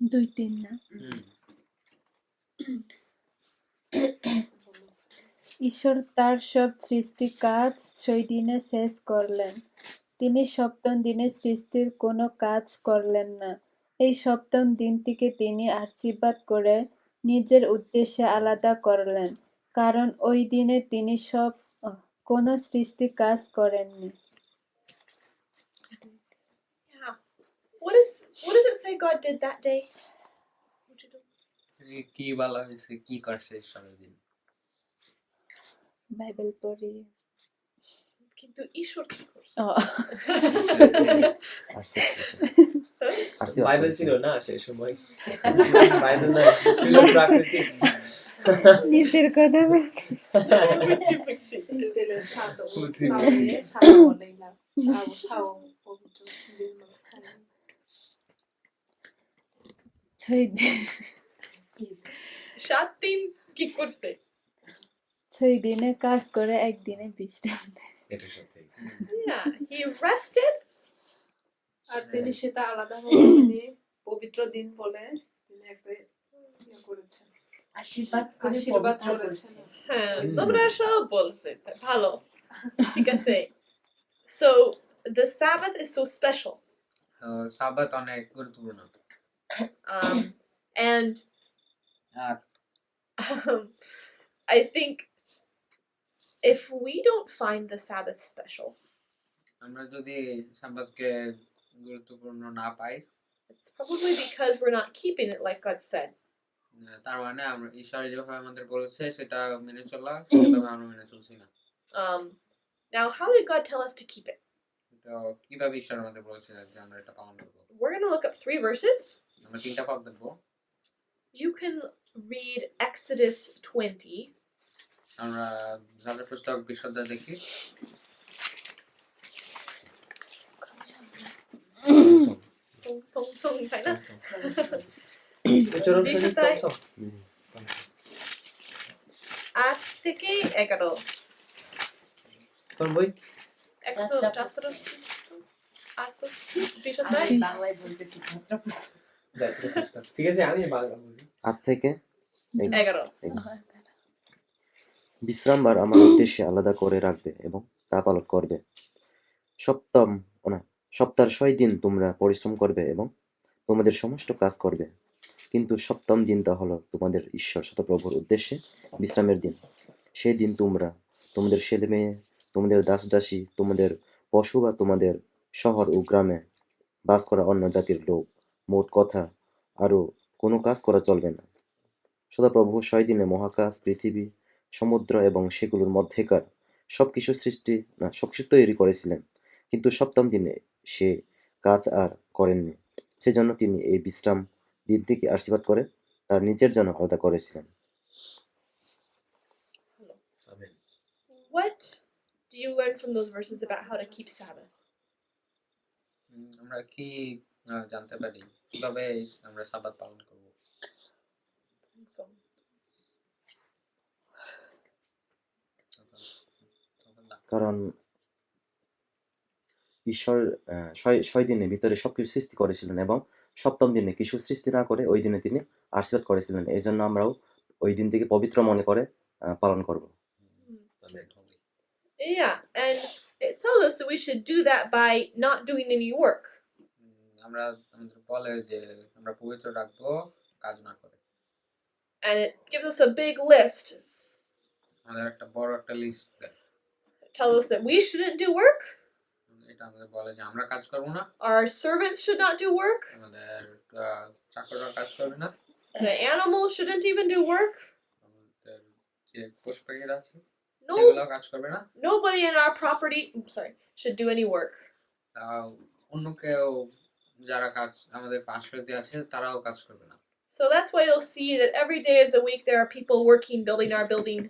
S5: 2-3 না ঈশ্বর তার সব সৃষ্টি কাজ 6 দিনে শেষ করলেন তিনি সপ্তম দিনে সৃষ্টির কোনো কাজ করলেন না এই সপ্তম দিনটিকে তিনি আশীর্বাদ করে নিজের উদ্দেশ্যে আলাদা করলেন কারণ ওই দিনে তিনি কোনো সৃষ্টি কাজ করেননি
S6: Yeah. What does it say God did that day? Ujudung.
S3: কি বলা হয়েছে কি করছে ঈশ্বরের দিন
S5: বাইবেল পড়ি
S6: কিন্তু ঈশ্বর কি করছে?
S1: Bible ছিল না সেই সময় Bible না ছিল প্রাকৃতিক
S5: নিজের কথা
S6: বুঝছি।
S7: ছয় দিন
S6: 7 দিন কি করছে?
S7: 6 দিনে কাজ করে একদিনে বিশ্রাম নেয়
S1: এটা সত্যি
S6: Yeah, he rested.
S2: আর তিনি সেটা আলাদাভাবে মানে পবিত্র দিন বলে তিনি একটা ইয়ে করেছেন,
S4: আশীর্বাদ করে
S2: আশীর্বাদ
S4: পবিত্র
S2: করেছেন।
S4: করছে।
S6: হ্যাঁ, তোমরা সব বলছে ভালো ঠিক আছে। So the Sabbath is so special,
S3: সাবাত অনেক গুরুত্বপূর্ণ
S6: and
S3: R
S6: I think if we don't find the Sabbath special,
S3: আমরা যদি সাবাতকে গুরুত্বপূর্ণ না পাই
S6: it's probably because we're not keeping it like God said.
S3: তার মানে আমরা ঈশ্বর যেভাবে আমাদের বলেছে সেটা মেনে চলা সেভাবে আমরা মেনে চলছি না।
S6: Now, how did God tell us to keep it?
S3: এটা কিভাবে ঈশ্বর আমাদের বলেছে যে আমরা এটা পালন করব?
S6: We're going to look up 3 verses.
S3: আমরা তিনটা পাপ দেখবো।
S6: You can read Exodus 20.
S3: আমরা যাদের পুস্তক বিশুদ্ধ দেখি
S6: Song, তাই না?
S1: চরম
S6: বিশুদ্ধায়
S1: সঙ্গীত
S6: 8 থেকে 11
S1: কোন বই
S6: Exodus 8 বিশুদ্ধায়
S4: আমি বাংলায় বলতেছি যাত্রা পুস্তক।
S1: ঠিক আছে আমি বাংলা বুঝি
S8: 8 থেকে
S6: 11
S8: বিশ্রামবার আমার উদ্দেশ্যে আলাদা করে রাখবে এবং তা পালন করবে। সপ্তাহের 6 দিন তোমরা পরিশ্রম করবে এবং তোমাদের সমস্ত কাজ করবে, কিন্তু সপ্তম দিনটা হলো তোমাদের ঈশ্বর শতপ্রভুর উদ্দেশ্যে বিশ্রামের দিন। সেই দিন তোমরা তোমাদের ছেলে মেয়ে, তোমাদের দাস দাসী, তোমাদের পশু বা তোমাদের শহর ও গ্রামে বাস করা অন্য জাতির লোক, মোট কথা আরও কোনো কাজ করা চলবে না। সদাপ্রভু 6 দিনে মহাকাশ, পৃথিবী, সমুদ্র এবং সেগুলোর মধ্যেকার সবকিছু তৈরি করেছিলেন, কিন্তু সপ্তম দিনে সে কাজ আর করেননি। সেজন্য তিনি এই বিশ্রাম দিনটিকে আশীর্বাদ করে তার নিজের জন্য আলাদা করেছিলেন।
S6: What do you learn from those verses about how to keep Sabbath?
S3: আমরা কি জানতে পারি কিভাবে আমরা সাবাত পালন করব?
S8: কারণ ঈশ্বর 6 দিনের ভিতরে সবকিছু সৃষ্টি করেছিলেন এবং সপ্তম দিনে কিছু সৃষ্টি না করে ওই দিনে তিনি আশীর্বাদ করেছিলেন। এই জন্য আমরাও ওই দিন থেকে পবিত্র মনে করে পালন করব।
S6: Yeah, and it tells us that we should do that by not doing any work.
S3: আমরা আমাদের বলে যে আমরা পবিত্র রাখবো কাজ না করে।
S6: And it gives us a big list.
S3: আমাদের একটা বড় একটা লিস্ট দেয়।
S6: It tells us that we shouldn't do work.
S3: এটা আমাদের বলে যে আমরা কাজ করব না।
S6: Our servants should not do work.
S3: আমাদের চাকররা কাজ করবে না।
S6: The animals shouldn't even do work.
S3: আমাদের যে পশু পাখিরা আছে
S6: No,
S3: এগুলো কাজ করবে না।
S6: nobody in our property, should do any work.
S3: অন্য কেউ যারা কাজ আমাদের পাশে আছে তারাও কাজ করবে না।
S6: So that's why you'll see that every day of the week there are people working, building our building.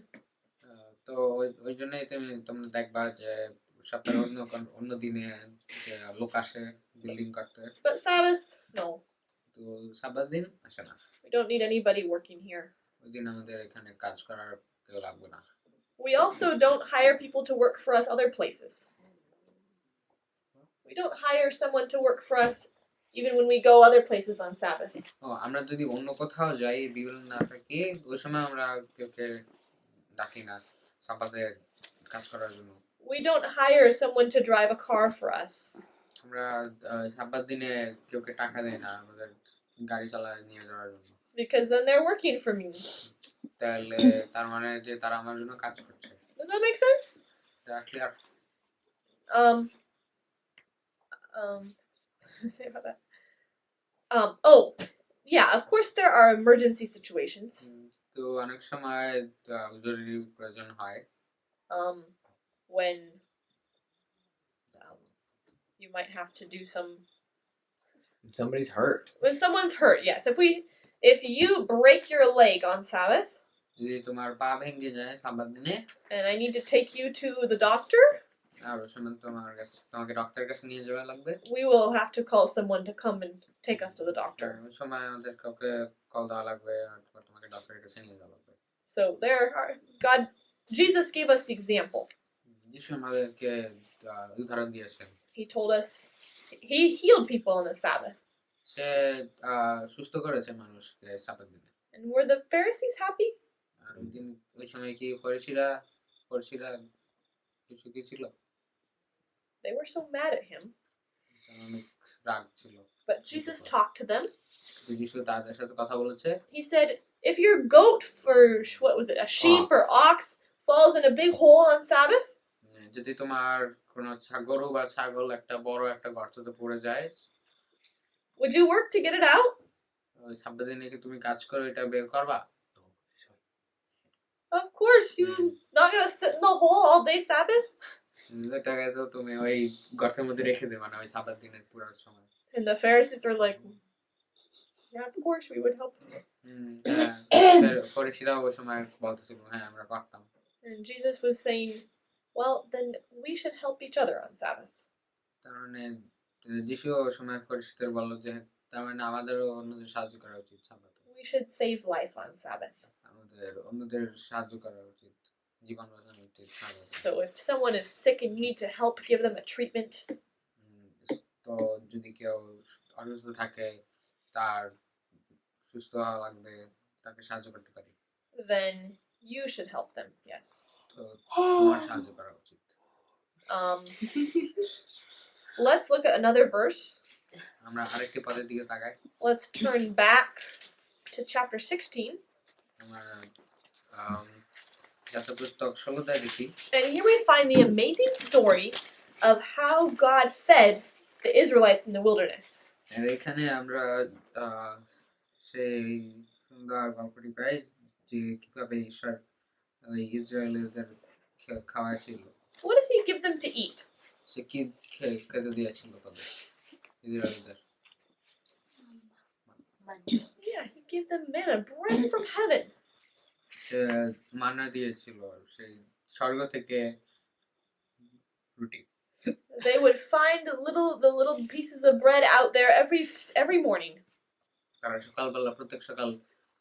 S3: তো ওই জন্যই তোমরা দেখবা যে সপ্তাহের অন্য দিনে যে লোক আসে বিল্ডিং করতে।
S6: But Sabbath, no.
S3: তো সাবাত দিন আসে না।
S6: We don't need anybody working here.
S3: ওই দিন আমাদের এখানে কাজ করার কেউ লাগবে না।
S6: We also don't hire people to work for us other places. We don't hire someone to work for us even when we go other places on Sabbath.
S3: আমরা যদি অন্য কোথাও যাই বিবেল না থাকি ওই সময় আমরা কেউকে ডাকি না সাবাতে কাজ করার জন্য।
S6: We don't hire someone to drive a car for us.
S3: আমরা সাবাত দিনে কেউকে টাকা দেই না আমাদের গাড়ি চালায় নিয়ে যাওয়ার জন্য।
S6: Because then they're working for me.
S3: তাহলে তার মানে যে তারা আমার জন্য কাজ করছে।
S6: Does that make sense?
S3: Clear?
S6: Say about that. Oh, yeah. Of course, there are emergency situations.
S3: তো অনেক সময় জরুরি প্রয়োজন হয়।
S6: When you might have to do
S1: somebody's hurt.
S6: When someone's hurt, yes. If you break your leg on Sabbath,
S3: যদি তোমার পা ভেঙে যায় সাবাত দিনে
S6: and I need to take you to the doctor,
S3: আর ওই সময় তোমাকে ডক্টরের কাছে নিয়ে যাওয়া লাগবে।
S6: We will have to call someone to come and take us to the doctor.
S3: ওই সময় আমাদের কাউকে কল দেওয়া লাগবে আর তোমাকে ডক্টরের কাছে নিয়ে যাওয়া লাগবে।
S6: So Jesus gave us the example.
S3: যিশু আমাদেরকে উদাহরণ দিয়েছেন।
S6: He told us, he healed people on the Sabbath.
S3: সে সুস্থ করেছে মানুষকে সাব্বাত দিনে।
S6: And were the Pharisees happy?
S3: আর ওই সময় কি ফরিসিরা কিছু কি ছিল?
S6: They were so mad at him.
S3: অনেক রাগ ছিল।
S6: But Jesus talked to them.
S3: যিশু তাদের সাথে কথা বলেছে।
S6: He said, if your goat what was it, a sheep or ox falls in a big hole on Sabbath,
S3: যদি তোমার কোনো গরু বা ছাগল একটা বড় একটা গর্ততে পড়ে যায়,
S6: would you work to get it out?
S3: ওই সাব্বাত দিনে কি তুমি কাজ করে এটা বের করবা?
S6: Of course, you're not going to sit in the hole all day Sabbath.
S3: এটাকে তো তুমি ওই গর্তের মধ্যে রেখে দেবা না ওই সাব্বাত দিনের পুরো সময়।
S6: And the Pharisees are like, yeah, of course we would help you.
S3: ফরিসিরা ওই সময় বলতেছিল হ্যাঁ আমরা করতাম।
S6: And Jesus was saying, well, then we should help each other on Sabbath.
S3: তার মানে যিশু ওই সময় ফরিসিদের বলল যে তার মানে আমাদেরও অন্যদের সাহায্য করা উচিত সাব্বাতে।
S6: We should save life on Sabbath.
S3: আমাদের অন্যদের সাহায্য করা উচিত, জীবন বাঁচানো উচিত সাব্বাতে।
S6: So if someone is sick and you need to help give them a treatment,
S3: তো যদি কেউ অসুস্থ থাকে তার সুস্থ হওয়া লাগবে তাকে সাহায্য করতে পারি,
S6: then you should help them. Yes.
S3: তো তোমার সাহায্য করা উচিত।
S6: Let's look at another verse.
S3: আমরা আরেকটি পদের দিকে তাকাই।
S6: Let's turn back to chapter 16.
S3: আমরা যাত্রা পুস্তক 16 দেখি।
S6: And here we find the amazing story of how God fed the Israelites in the wilderness.
S3: আর এখানে আমরা সেই সুন্দর গল্পটি পাই যে কিভাবে ঈশ্বর ওই ইসরায়েলদের খাওয়াচ্ছিল।
S6: What did he give them to eat?
S3: সে কি খেতে দিয়েছিল তাদের ইসরায়েলদের?
S6: Yeah, he gave them manna, bread from heaven.
S3: সে মান্না দিয়েছিল সেই স্বর্গ থেকে রুটি।
S6: They would find the little pieces of bread out there every morning.
S3: তারা সকালবেলা প্রত্যেক সকাল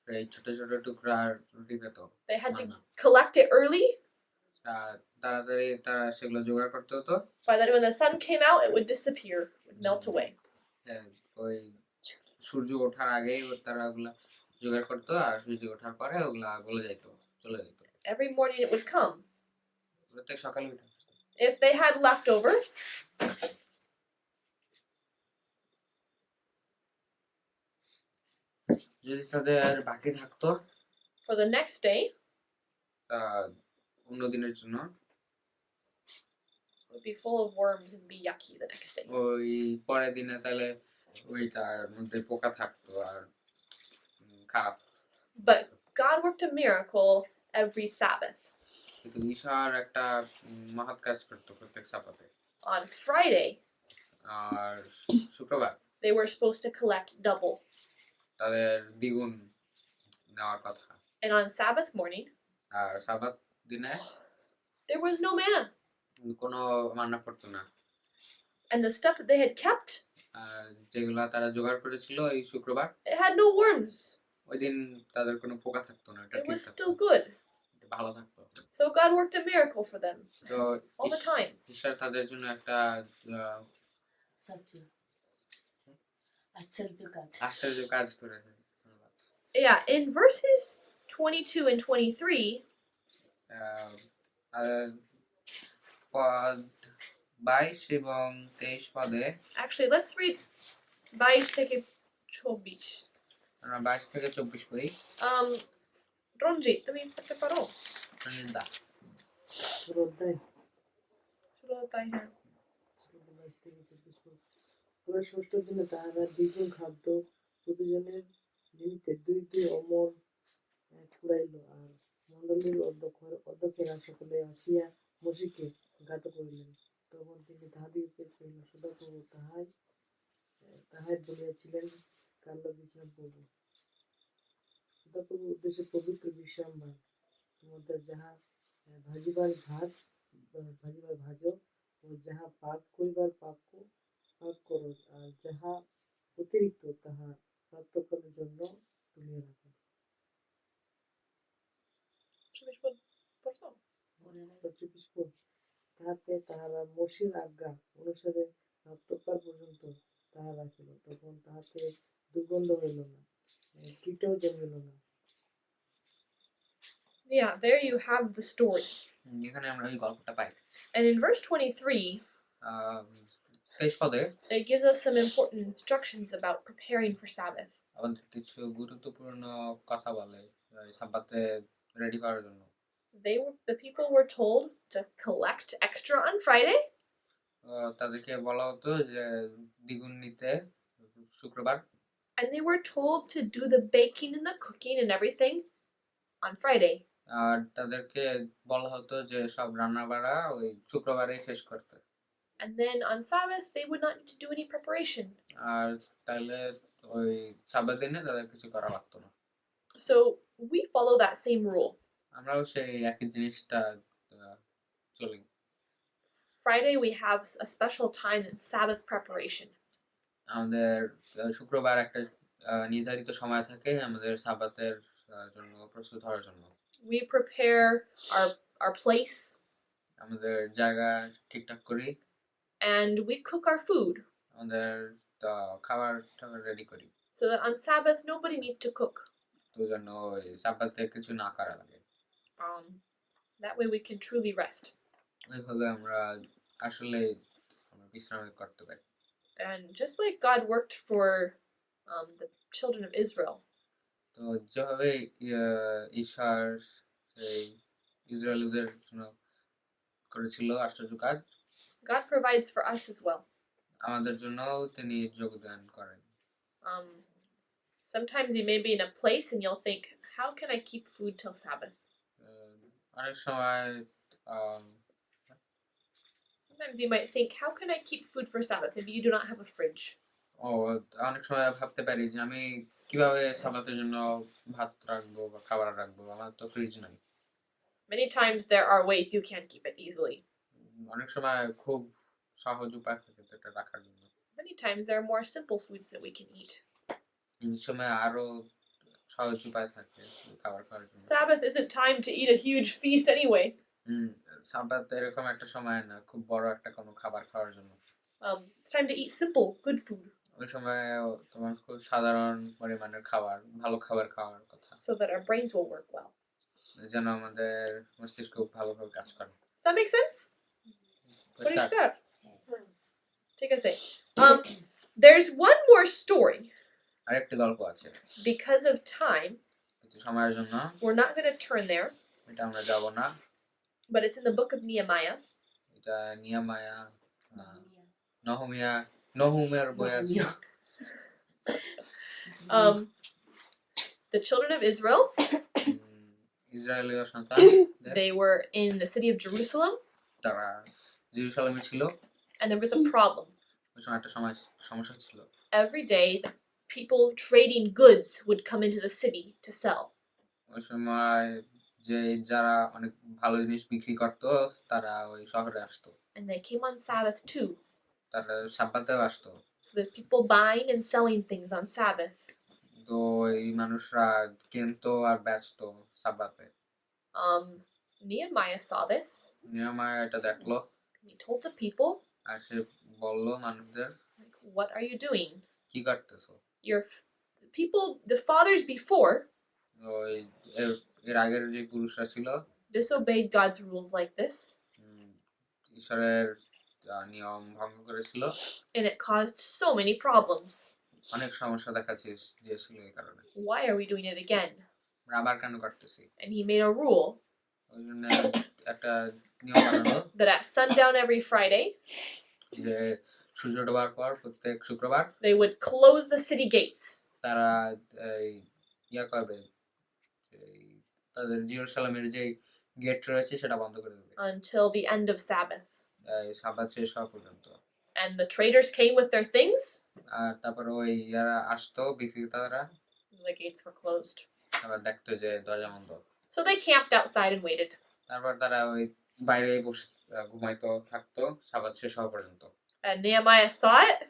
S3: এই ছোট ছোট টুকরার রুটি পেত।
S6: They had to collect it early.
S3: তাড়াতাড়ি তারা সেগুলো জোগাড় করতে হতো।
S6: By then when the sun came out, it would disappear, would melt away.
S3: ওই সূর্য ওঠার আগেই তারা ওগুলা জোগাড় করতো আর সূর্য ওঠার পরে ওগুলা গলে যেত, চলে যেত।
S6: Every morning it would come.
S3: প্রত্যেক সকালে উঠে।
S6: If they had leftover,
S3: যদি তাদের বাকি থাকতো
S6: for the next day,
S3: অন্য দিনের জন্য,
S6: it would be full of worms and be yucky the next day.
S3: ওই পরের দিনে তাহলে ওইটার মধ্যে পোকা থাকতো আর খারাপ।
S6: But God worked a miracle every Sabbath.
S3: কিন্তু ঈশ্বর একটা মহৎ কাজ করতো প্রত্যেক সাব্বাতে।
S6: On Friday,
S3: আর শুক্রবার
S6: they were supposed to collect double.
S3: তাদের দ্বিগুণ নেওয়ার কথা।
S6: And on Sabbath morning,
S3: আর সাব্বাত দিনে
S6: there was no manna.
S3: কোনো মান্না পড়তো না।
S6: And the stuff that they had kept,
S3: আর যেগুলা তারা জোগাড় করেছিল এই শুক্রবার,
S6: it had no worms.
S3: ওই দিন তাদের কোনো পোকা থাকতো না, এটা
S6: It
S3: ঠিক
S6: was
S3: থাকতো,
S6: still good.
S3: এটা ভালো থাকতো।
S6: So God worked a miracle for them
S3: তো
S6: all the time.
S3: ঈশ্বর তাদের জন্য একটা আশ্চর্য কাজ করেছে।
S6: Yeah, in verses 22 and 23,
S3: পদ 22 এবং 23 পদে,
S6: actually let's read 22 থেকে 24.
S3: আমরা 22 থেকে 24 পড়ি।
S6: Ronji, তুমি পড়তে পারো?
S3: নিন্দা
S6: শুরু তাই হ্যাঁ।
S9: পুরো ষষ্ঠ দিনে তাহারা দ্বিগুণ খাদ্য প্রতিজনের নিমিত্তে দুই অমর ফুরাইল। আর মণ্ডলীর অধ্যক্ষেরা সকলে আসিয়া মসিকে জ্ঞাত করিলেন। তখন তিনি তাহাদিগকে কহিলেন, সদাপ্রভু তাহাই বলিয়াছিলেন, কাণ্ড দিয়েছিলেন প্রভু। সদাপ্রভুর উদ্দেশ্যে পবিত্র বিশ্রামবান তোমাদের যাহা ভাজিবার ভাজো ও যাহা পাপ করিবার পাপ করো, আর যাহা অতিরিক্ত তাহা প্রাতঃকালের জন্য তুলিয়া রাখো। 24 পদ। তাহাতে তাহারা মোশির আজ্ঞা অনুসারে প্রাতঃকাল পর্যন্ত তাহা রাখিল, তখন তাহাতে দুর্গন্ধ হইল না, কীটও জন্মিল না।
S6: Yeah, there you have the story.
S3: এখানে আমরা ওই গল্পটা পাই।
S6: And in verse 23,
S3: 23 পদে
S6: it gives us some important instructions about preparing for Sabbath.
S3: আমাদের কিছু গুরুত্বপূর্ণ কথা বলে সাব্বাতে রেডি করার জন্য।
S6: The people were told to collect extra on Friday,
S3: তাদেরকে বলা হতো যে দ্বিগুণ নিতে শুক্রবার,
S6: and they were told to do the baking and the cooking and everything on Friday.
S3: আর তাদেরকে বলা হতো যে সব রান্না বাড়া ওই শুক্রবারে শেষ করতে।
S6: And then on Sabbath, they would not need to do any preparation.
S3: আর তাহলে ওই সাব্বাত দিনে তাদের কিছু করা লাগতো না।
S6: So we follow that same rule.
S3: আমরাও সেই একই জিনিসটা চলি।
S6: Friday, we have a special time in Sabbath preparation.
S3: আমাদের শুক্রবার একটা নির্ধারিত সময় থাকে আমাদের সাব্বাতের জন্য প্রস্তুত হওয়ার জন্য।
S6: We prepare our place,
S3: আমাদের জায়গা ঠিকঠাক করি,
S6: and we cook our food
S3: আমাদের খাবার রেডি করি,
S6: so that on Sabbath nobody needs to cook.
S3: তো যেন ওই সাব্বাতে কিছু না করা লাগে।
S6: That way we can truly rest.
S3: ওইভাবে আমরা আসলে আমরা বিশ্রাম করতে পারি।
S6: And just like God worked for the children of Israel,
S3: তো যেভাবে ঈশ্বর সেই ইসরায়েলদের জন্য করেছিল আশ্চর্য কাজ,
S6: God provides for us as well.
S3: আমাদের জন্য তিনি যোগদান করেন।
S6: Sometimes you may be in a place and you'll think, how can I keep food till Sabbath?
S3: অনেক সময়
S6: Sometimes you might think, how can I keep food for Sabbath? Maybe you do not have a fridge.
S3: অনেক সময় ভাবতে পারি যে আমি কিভাবে সাব্বাতের জন্য ভাত রাখবো বা খাবার রাখবো, আমার তো ফ্রিজ নাই।
S6: Many times there are ways you can keep it easily.
S3: অনেক সময় খুব সহজ উপায় থাকে এটা রাখার জন্য।
S6: Many times there are more simple foods that we can eat.
S3: এই সময় আরো সহজ উপায় থাকে খাবার খাওয়ার জন্য।
S6: Sabbath isn't time to eat a huge feast anyway.
S3: সাব্বাত এরকম একটা সময় না খুব বড় একটা কোনো খাবার খাওয়ার জন্য।
S6: It's time to eat simple, good food.
S3: ওই সময় তোমার খুব সাধারণ পরিমাণের খাবার, ভালো খাবার খাওয়ার কথা।
S6: So that our brains will work well.
S3: যেন আমাদের মস্তিষ্ক ভালোভাবে কাজ করে।
S6: Does that make sense?
S3: পরিষ্কার?
S6: ঠিক আছে. There's one more story.
S3: আরেকটি গল্প আছে।
S6: Because of time,
S3: কিছু সময়ের জন্য
S6: we're not going to turn there.
S3: এটা আমরা যাব না।
S6: But it's in the book of Nehemiah.
S3: এটা নিয়ামায়া নহুমের বই আছে।
S6: The children of Israel,
S3: ইসরায়েলীয় সন্তান,
S6: they were in the city of Jerusalem,
S3: তারা জেরুসালেমে ছিল।
S6: and there was a problem.
S3: ওই সময় একটা সমস্যা ছিল।
S6: Every day, the people trading goods would come into the city to sell.
S3: ওই সময় যে যারা অনেক ভালো জিনিস বিক্রি করতো তারা ওই শহরে আসতো।
S6: And they came on Sabbath too.
S3: তারা সাব্বাতেও আসতো।
S6: So there's people buying and selling things on Sabbath.
S3: তো এই মানুষরা কিনতো আর বেচতো সাব্বাতে।
S6: Nehemiah saw this.
S3: নিয়ামায়া এটা দেখলো।
S6: He told the people,
S3: আর সে বললো মানুষদের,
S6: like, what are you doing?
S3: কি করতেছো?
S6: Your people, the fathers before,
S3: ওই এর আগের যে পুরুষরা ছিল
S6: disobeyed God's rules like this.
S3: ঈশ্বরের নিয়ম ভঙ্গ করেছিল।
S6: And it caused so many problems.
S3: অনেক সমস্যা দেখা দিয়েছিল এই কারণে।
S6: Why are we doing it again?
S3: আমরা আবার কেন করতেছি?
S6: And he made a rule
S3: ওই জন্য একটা নিয়ম বানালো
S6: that at sundown every Friday,
S3: যে সূর্য ডোবার পর প্রত্যেক শুক্রবার
S6: they would close the city gates.
S3: তারা ইয়া করবে, তাদের জেরুসালেমের যে গেট রয়েছে সেটা বন্ধ করে দেবে
S6: Until the end of Sabbath.
S3: সাব্বাত শেষ হওয়া পর্যন্ত।
S6: And the traders came with their things.
S3: আর তারপর ওই যারা আসতো বিক্রেতারা,
S6: The gates were closed.
S3: আবার দেখতো যে দরজা বন্ধ।
S6: So they camped outside and waited.
S3: তারপর তারা ওই বাইরে বসে ঘুমাইতো থাকতো সাবাত শেষ হওয়া পর্যন্ত।
S6: And Nehemiah saw it.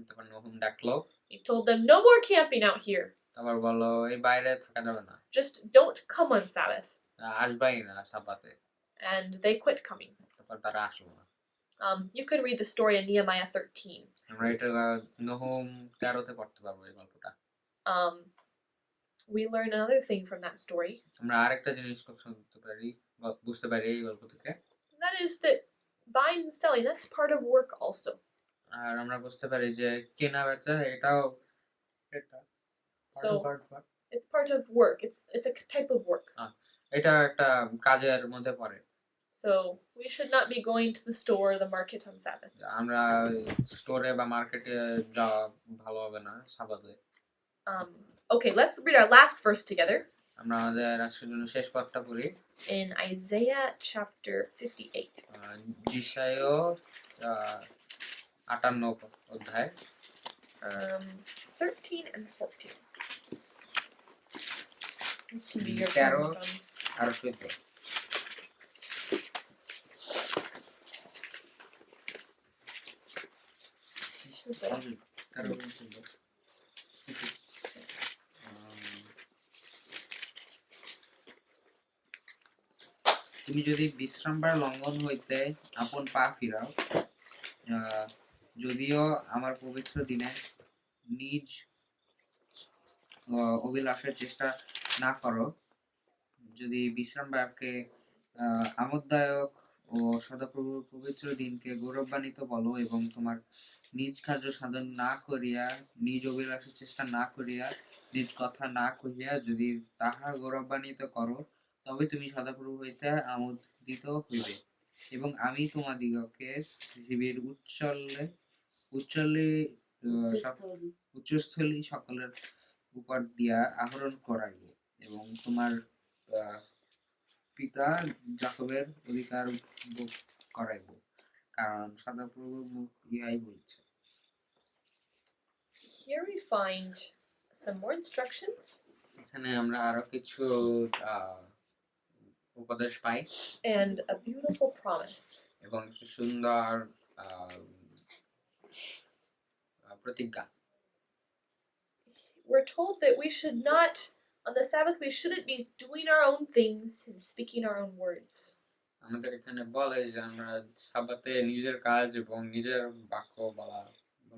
S3: তখন নহুম ডাকলো,
S6: He told them, "No more camping out here.
S3: আবার বললো এই বাইরে থাকা যাবে না,
S6: Just don't come on Sabbath."
S3: আসবাই না সাবাতে।
S6: And they quit coming.
S3: তারপর তারা আসলো না।
S6: You could read the story in Nehemiah 13.
S3: আমরা এটা নহুম 13-তে পড়তে পারবো এই গল্পটা।
S6: We learn another thing from that story.
S3: আমরা আরেকটা জিনিস বুঝতে পারি এই গল্প থেকে।
S6: That is that buying and selling, that's part of work also.
S3: আর আমরা বুঝতে পারি যে কেনা বেচা এটাও
S6: So it's part of work. It's a type of work.
S3: এটা একটা কাজের মধ্যে পড়ে।
S6: So we should not be going to the store or the market on Sabbath.
S3: আমরা স্টোরে বা মার্কেটে যাওয়া ভালো হবে না সাবাতে।
S6: Okay, let's read our last verse together.
S3: আমরা আমাদের আজকের জন্য শেষ পাঠটা পড়ি
S6: In Isaiah chapter 58.
S3: যিশায়া 58 অধ্যায়
S6: 13 and 14. This can be your
S3: 13
S6: time.
S3: আর 14। তুমি যদি বিশ্রামবার লঙ্ঘন হইতে আপন পা ফিরাও, যদিও আমার পবিত্র দিনে নিজ অভিলাষের চেষ্টা না করো, যদি বিশ্রামবারকে আমোদদায়ক ও সদাপ্রভুর পবিত্র দিনকে গৌরবান্বিত বলো এবং তোমার নিজ কার্য সাধন না করিয়া, নিজ অভিলাষের চেষ্টা না করিয়া, নিজ কথা না কহিয়া যদি তাহা গৌরবান্বিত করো, তবে তুমি সদাপ্রভু হইতে আমোদিত হইবে এবং আমি তোমাদিগকে পৃথিবীর উচ্চস্থলী সকলের উপর দিয়া আহরণ করাইব এবং তোমার পিতা যাকবের অধিকার ভোগ করাইব, কারণ সদাপ্রভুর মুখ ইহাই বলছে।
S6: Here we find some more instructions.
S3: এখানে আমরা আরো কিছু উপদেশ পাই
S6: And a beautiful promise.
S3: এবং কিছু সুন্দর প্রতিজ্ঞা।
S6: We're told that we should not, on the Sabbath, we shouldn't be doing our own things and speaking our own words.
S3: আমাদের এখানে বলে যে আমরা সাবাতে নিজের কাজ এবং নিজের বাক্য বলা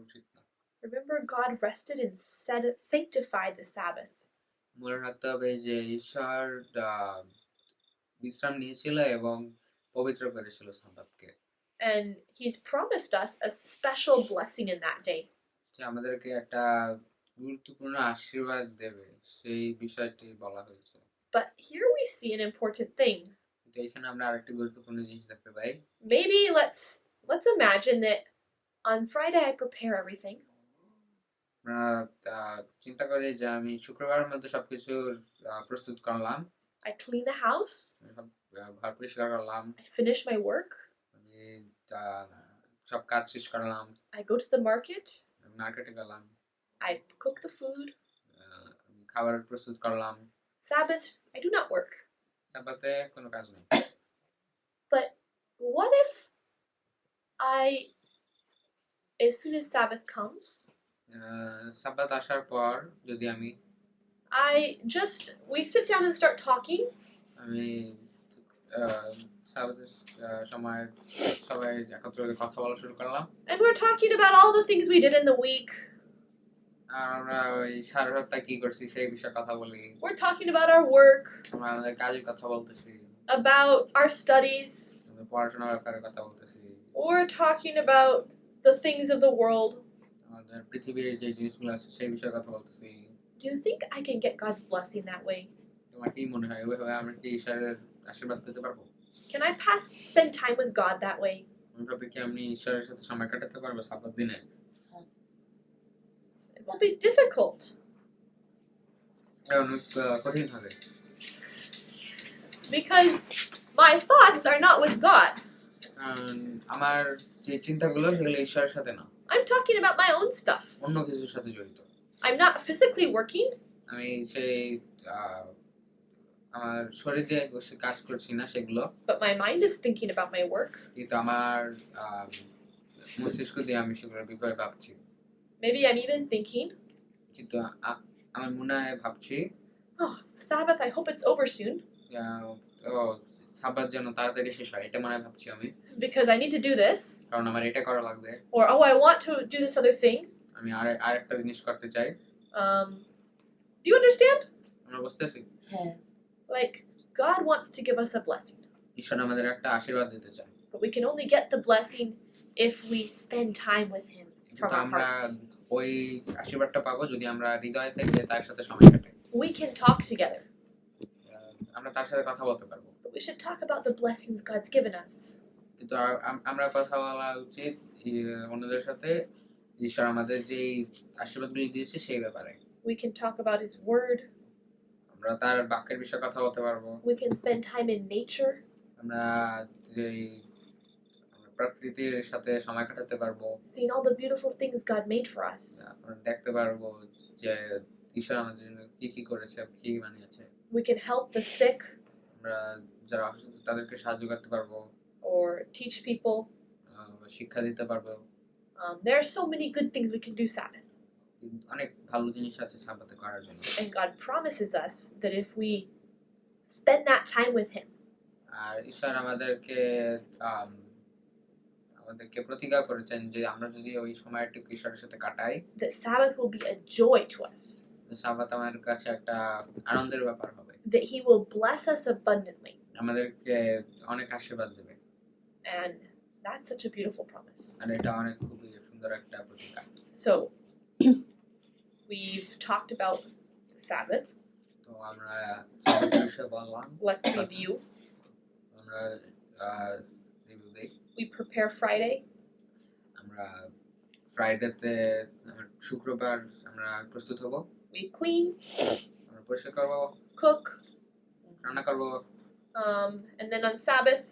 S3: উচিত না।
S6: Remember, God rested and sanctified the Sabbath.
S3: মনে রাখতে হবে যে ঈশ্বর বিশ্রাম নিয়েছিল এবং পবিত্র করেছিল সাবাতকে।
S6: And He's promised us a special blessing in that day.
S3: যে আমাদেরকে একটা গুরুত্বপূর্ণ আশীর্বাদ দেবে সেই বিষয়টি বলা হয়েছে।
S6: But here we see an important thing.
S3: তো এখানে আমরা আরেকটি গুরুত্বপূর্ণ জিনিস দেখতে পাই।
S6: Maybe let's imagine that on Friday I prepare everything.
S3: আমরা চিন্তা করি যে আমি শুক্রবারের মধ্যে সবকিছু প্রস্তুত করলাম।
S6: I clean the house.
S3: ঘর পরিষ্কার করলাম।
S6: I finish my work.
S3: আমি সব কাজ শেষ করলাম।
S6: I go to the market.
S3: মার্কেটে গেলাম।
S6: I cook the food.
S3: খাবার প্রস্তুত করলাম।
S6: Sabbath, I do not work.
S3: সাবাতে কোনো কাজ নেই।
S6: But what if as soon as Sabbath comes,
S3: সাবাত আসার পর যদি আমি
S6: we sit down and start talking.
S3: আমি সাবাতের সময় সবাই একত্র হয়ে কথা বলা শুরু করলাম।
S6: And we're talking about all the things we did in the week.
S3: আর আমরা ওই সারা সপ্তাহে কি করছি সেই বিষয়ে কথা বলি।
S6: We're talking about our work.
S3: আমরা আমাদের কাজের কথা বলতেছি।
S6: About our studies.
S3: আমাদের পড়াশোনার ব্যাপারে কথা বলতেছি।
S6: We're talking about the things of the world.
S3: আমাদের পৃথিবীর যে জিনিসগুলো আছে সেই বিষয়ে কথা বলতেছি।
S6: Do you think I can get God's blessing that way?
S3: তোমার কি মনে হয় ওইভাবে আমরা কি ঈশ্বরের আশীর্বাদ পেতে পারবো?
S6: Can I spend time with God that way?
S3: ওইভাবে কি আমি ঈশ্বরের সাথে সময় কাটাতে পারবো সাবাত দিনে?
S6: It will be difficult.
S3: অনেক কঠিন হবে।
S6: Because my thoughts are not with God.
S3: আমার যে চিন্তাগুলো সেগুলো ঈশ্বরের সাথে না।
S6: I'm talking about my own stuff.
S3: অন্য কিছুর সাথে জড়িত।
S6: I'm not physically working.
S3: আমি সেই আমার শরীর দিয়ে বসে কাজ করছি না সেগুলো,
S6: but my mind is thinking about my work.
S3: কিন্তু আমার মস্তিষ্ক দিয়ে আমি সেগুলোর ব্যাপারে ভাবছি।
S6: Maybe I'm even thinking,
S3: কিন্তু আমার মনে হয় ভাবছি
S6: oh, Sabbath, I hope it's over soon
S3: সাব্বাত যেন তাড়াতাড়ি শেষ হয়, এটা মনে হয় ভাবছি আমি,
S6: because I need to do this,
S3: কারণ আমার এটা করা লাগবে,
S6: or oh, I want to do this other thing.
S3: আমি আরেকটা জিনিস করতে চাই।
S6: Do you understand?
S3: আমরা বুঝতেছি,
S4: হ্যাঁ,
S6: Like, God wants to give us a blessing,
S3: ঈশ্বর আমাদের একটা আশীর্বাদ দিতে চায়,
S6: but we can only get the blessing if we spend time with Him from
S3: কিন্তু
S6: our
S3: আমরা
S6: hearts.
S3: ওই আশীর্বাদটা পাবো যদি আমরা হৃদয় থেকে তার সাথে সময় কাটাই।
S6: We can talk together,
S3: আমরা তার সাথে কথা বলতে পারবো,
S6: but we should talk about the blessings God's given us.
S3: কিন্তু আমরা কথা বলা উচিত অন্যদের সাথে ঈশ্বর আমাদের যে আশীর্বাদগুলি দিয়েছে সেই ব্যাপারে।
S6: We can talk about His Word.
S3: আমরা তার বাক্যের বিষয়ে কথা বলতে পারবো,
S6: We can spend time in nature,
S3: আমরা যে প্রকৃতির সাথে সময় কাটাতে পারবো,
S6: seeing all the beautiful things God made for us.
S3: আমরা দেখতে পারবো যে ঈশ্বর আমাদের জন্য কি কি করেছে, কি বানিয়েছে।
S6: We can help the sick
S3: আমরা যারা অসুস্থ তাদেরকে সাহায্য করতে পারবো,
S6: or teach people.
S3: শিক্ষা দিতে পারবো।
S6: There are so many good things we can do Sabbath.
S3: অনেক ভালো জিনিস আছে সাব্বাতে করার জন্য,
S6: And God promises us that if we spend that time with Him,
S3: আর ঈশ্বর আমাদেরকে প্রতিজ্ঞা করেছেন যে আমরা যদি ওই সময়টুকু ঈশ্বরের সাথে কাটাই,
S6: that Sabbath will be a joy to us,
S3: সাব্বাত আমাদের কাছে একটা আনন্দের ব্যাপার হবে,
S6: that He will bless us abundantly.
S3: আমাদেরকে অনেক আশীর্বাদ দেবে,
S6: And that's such a beautiful promise.
S3: আর এটা অনেক খুবই সুন্দর একটা প্রতিজ্ঞা।
S6: So, we've talked about Sabbath.
S3: তো আমরা সাব্বাতের বিষয়ে বললাম,
S6: Let's review.
S3: আমরা রিভিউ দেই।
S6: We prepare Friday.
S3: আমরা ফ্রাইডেতে শুক্রবার আমরা প্রস্তুত হব,
S6: We clean,
S3: আমরা পরিষ্কার করবো,
S6: cook,
S3: রান্না করবো,
S6: and then on Sabbath,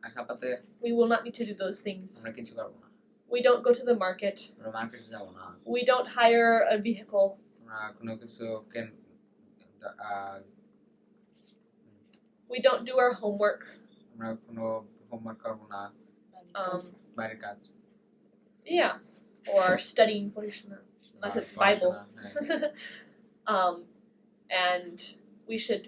S3: R সাব্বাতে
S6: we will not need to do those things.
S3: আমরা কিছু করবো না,
S6: We don't go to the market.
S3: আমরা মার্কেটে যাবো না,
S6: We don't hire a vehicle.
S3: আমরা কোনো কিছু
S6: We don't do our homework.
S3: আমরা কোনো হোমওয়ার্ক করবো না, বাইরের কাজ,
S6: Yeah, or studying পড়াশোনা, unless it's Bible. And we should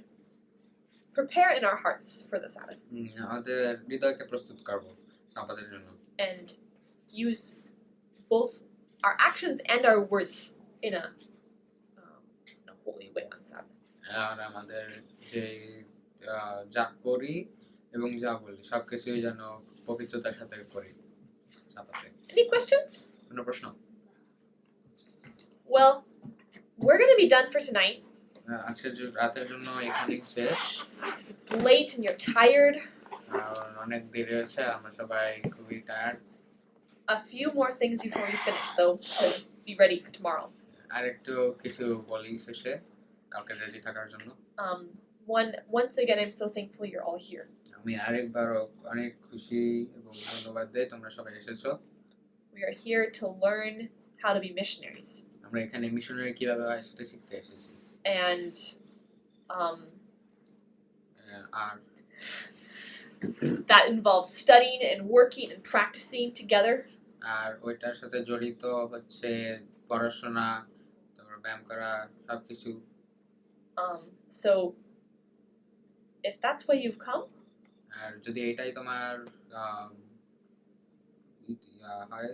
S6: prepare in our hearts for the Sabbath
S3: আমাদের হৃদয়কে প্রস্তুত করবো সাব্বাতের জন্য,
S6: and use both our actions and our words in a holy way on Sabbath.
S3: আর আমাদের যে যা করি এবং যা বলি সবকিছুই যেন পবিত্রতার সাথে করি সাব্বাতে।
S6: Any questions?
S3: কোনো প্রশ্ন?
S6: Well, we're going to be done for tonight.
S3: আজকের রাতের জন্য এখানেই শেষ,
S6: It's late and you're tired.
S3: অনেক দেরি হয়েছে, আমরা সবাই খুবই tired.
S6: A few more things before we finish, though, to be ready for tomorrow.
S3: আর একটু কিছু বলি শেষে কালকে রেডি থাকার জন্য।
S6: Once again, I'm so thankful you're all here.
S3: আমি আরেকবারও অনেক খুশি এবং ধন্যবাদ দেই তোমরা সবাই এসেছো।
S6: We are here to learn how to be missionaries.
S3: আমরা এখানে মিশনারি কিভাবে হয় সেটা শিখতে এসেছি।
S6: And
S3: R
S6: that involves studying and working and practicing together.
S3: আর ওইটার সাথে জড়িত হচ্ছে পড়াশোনা, তারপর ব্যায়াম করা, সবকিছু।
S6: So if that's why you've come,
S3: আর যদি এটাই তোমার হয়,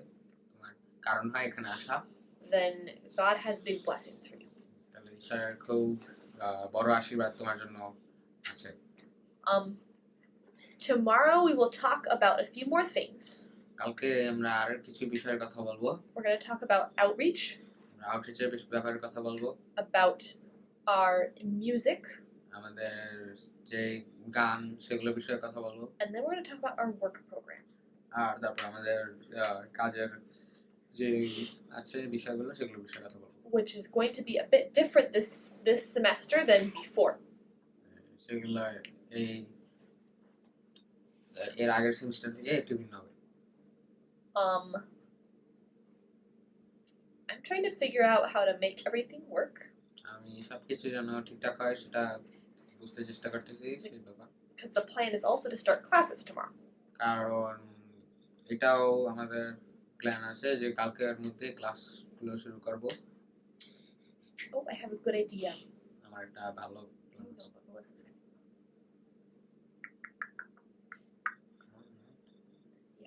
S3: তোমার কারণ হয় এখানে আসা,
S6: then God has big blessings for you.
S3: তাহলে ঈশ্বরের খুব বড় আশীর্বাদ তোমার জন্য আছে।
S6: Tomorrow we will talk about a few more things.
S3: কালকে আমরা আর কিছু বিষয়ের কথা বলবো।
S6: We're going to talk about outreach,
S3: আমরা আউটরিচের ব্যাপারে কথা বলবো,
S6: about our music,
S3: আমাদের যে গান সেগুলো বিষয়ে কথা বলবো,
S6: and then we're going to talk about our work program.
S3: আর তারপর আমাদের কাজের যে আছে বিষয়গুলো সেগুলো বিষয়ে কথা বলবো,
S6: Which is going to be a bit different this semester than before.
S3: সেগুলো এর আগের সেমিস্টার থেকে একটু ভিন্ন হবে।
S6: I'm trying to figure out how to make everything work.
S3: আমি সবকিছু যেন ঠিকঠাক হয় সেটা বুঝতে চেষ্টা করতেছি সেই ব্যাপার
S6: Because the plan is also to start classes tomorrow.
S3: কারণ এটাও আমাদের প্ল্যান আছে যে কালকের মধ্যে ক্লাসগুলো শুরু করব
S6: Oh, I have a good idea.
S3: আমার একটা ভালো
S6: Oh, no, but Melissa's gonna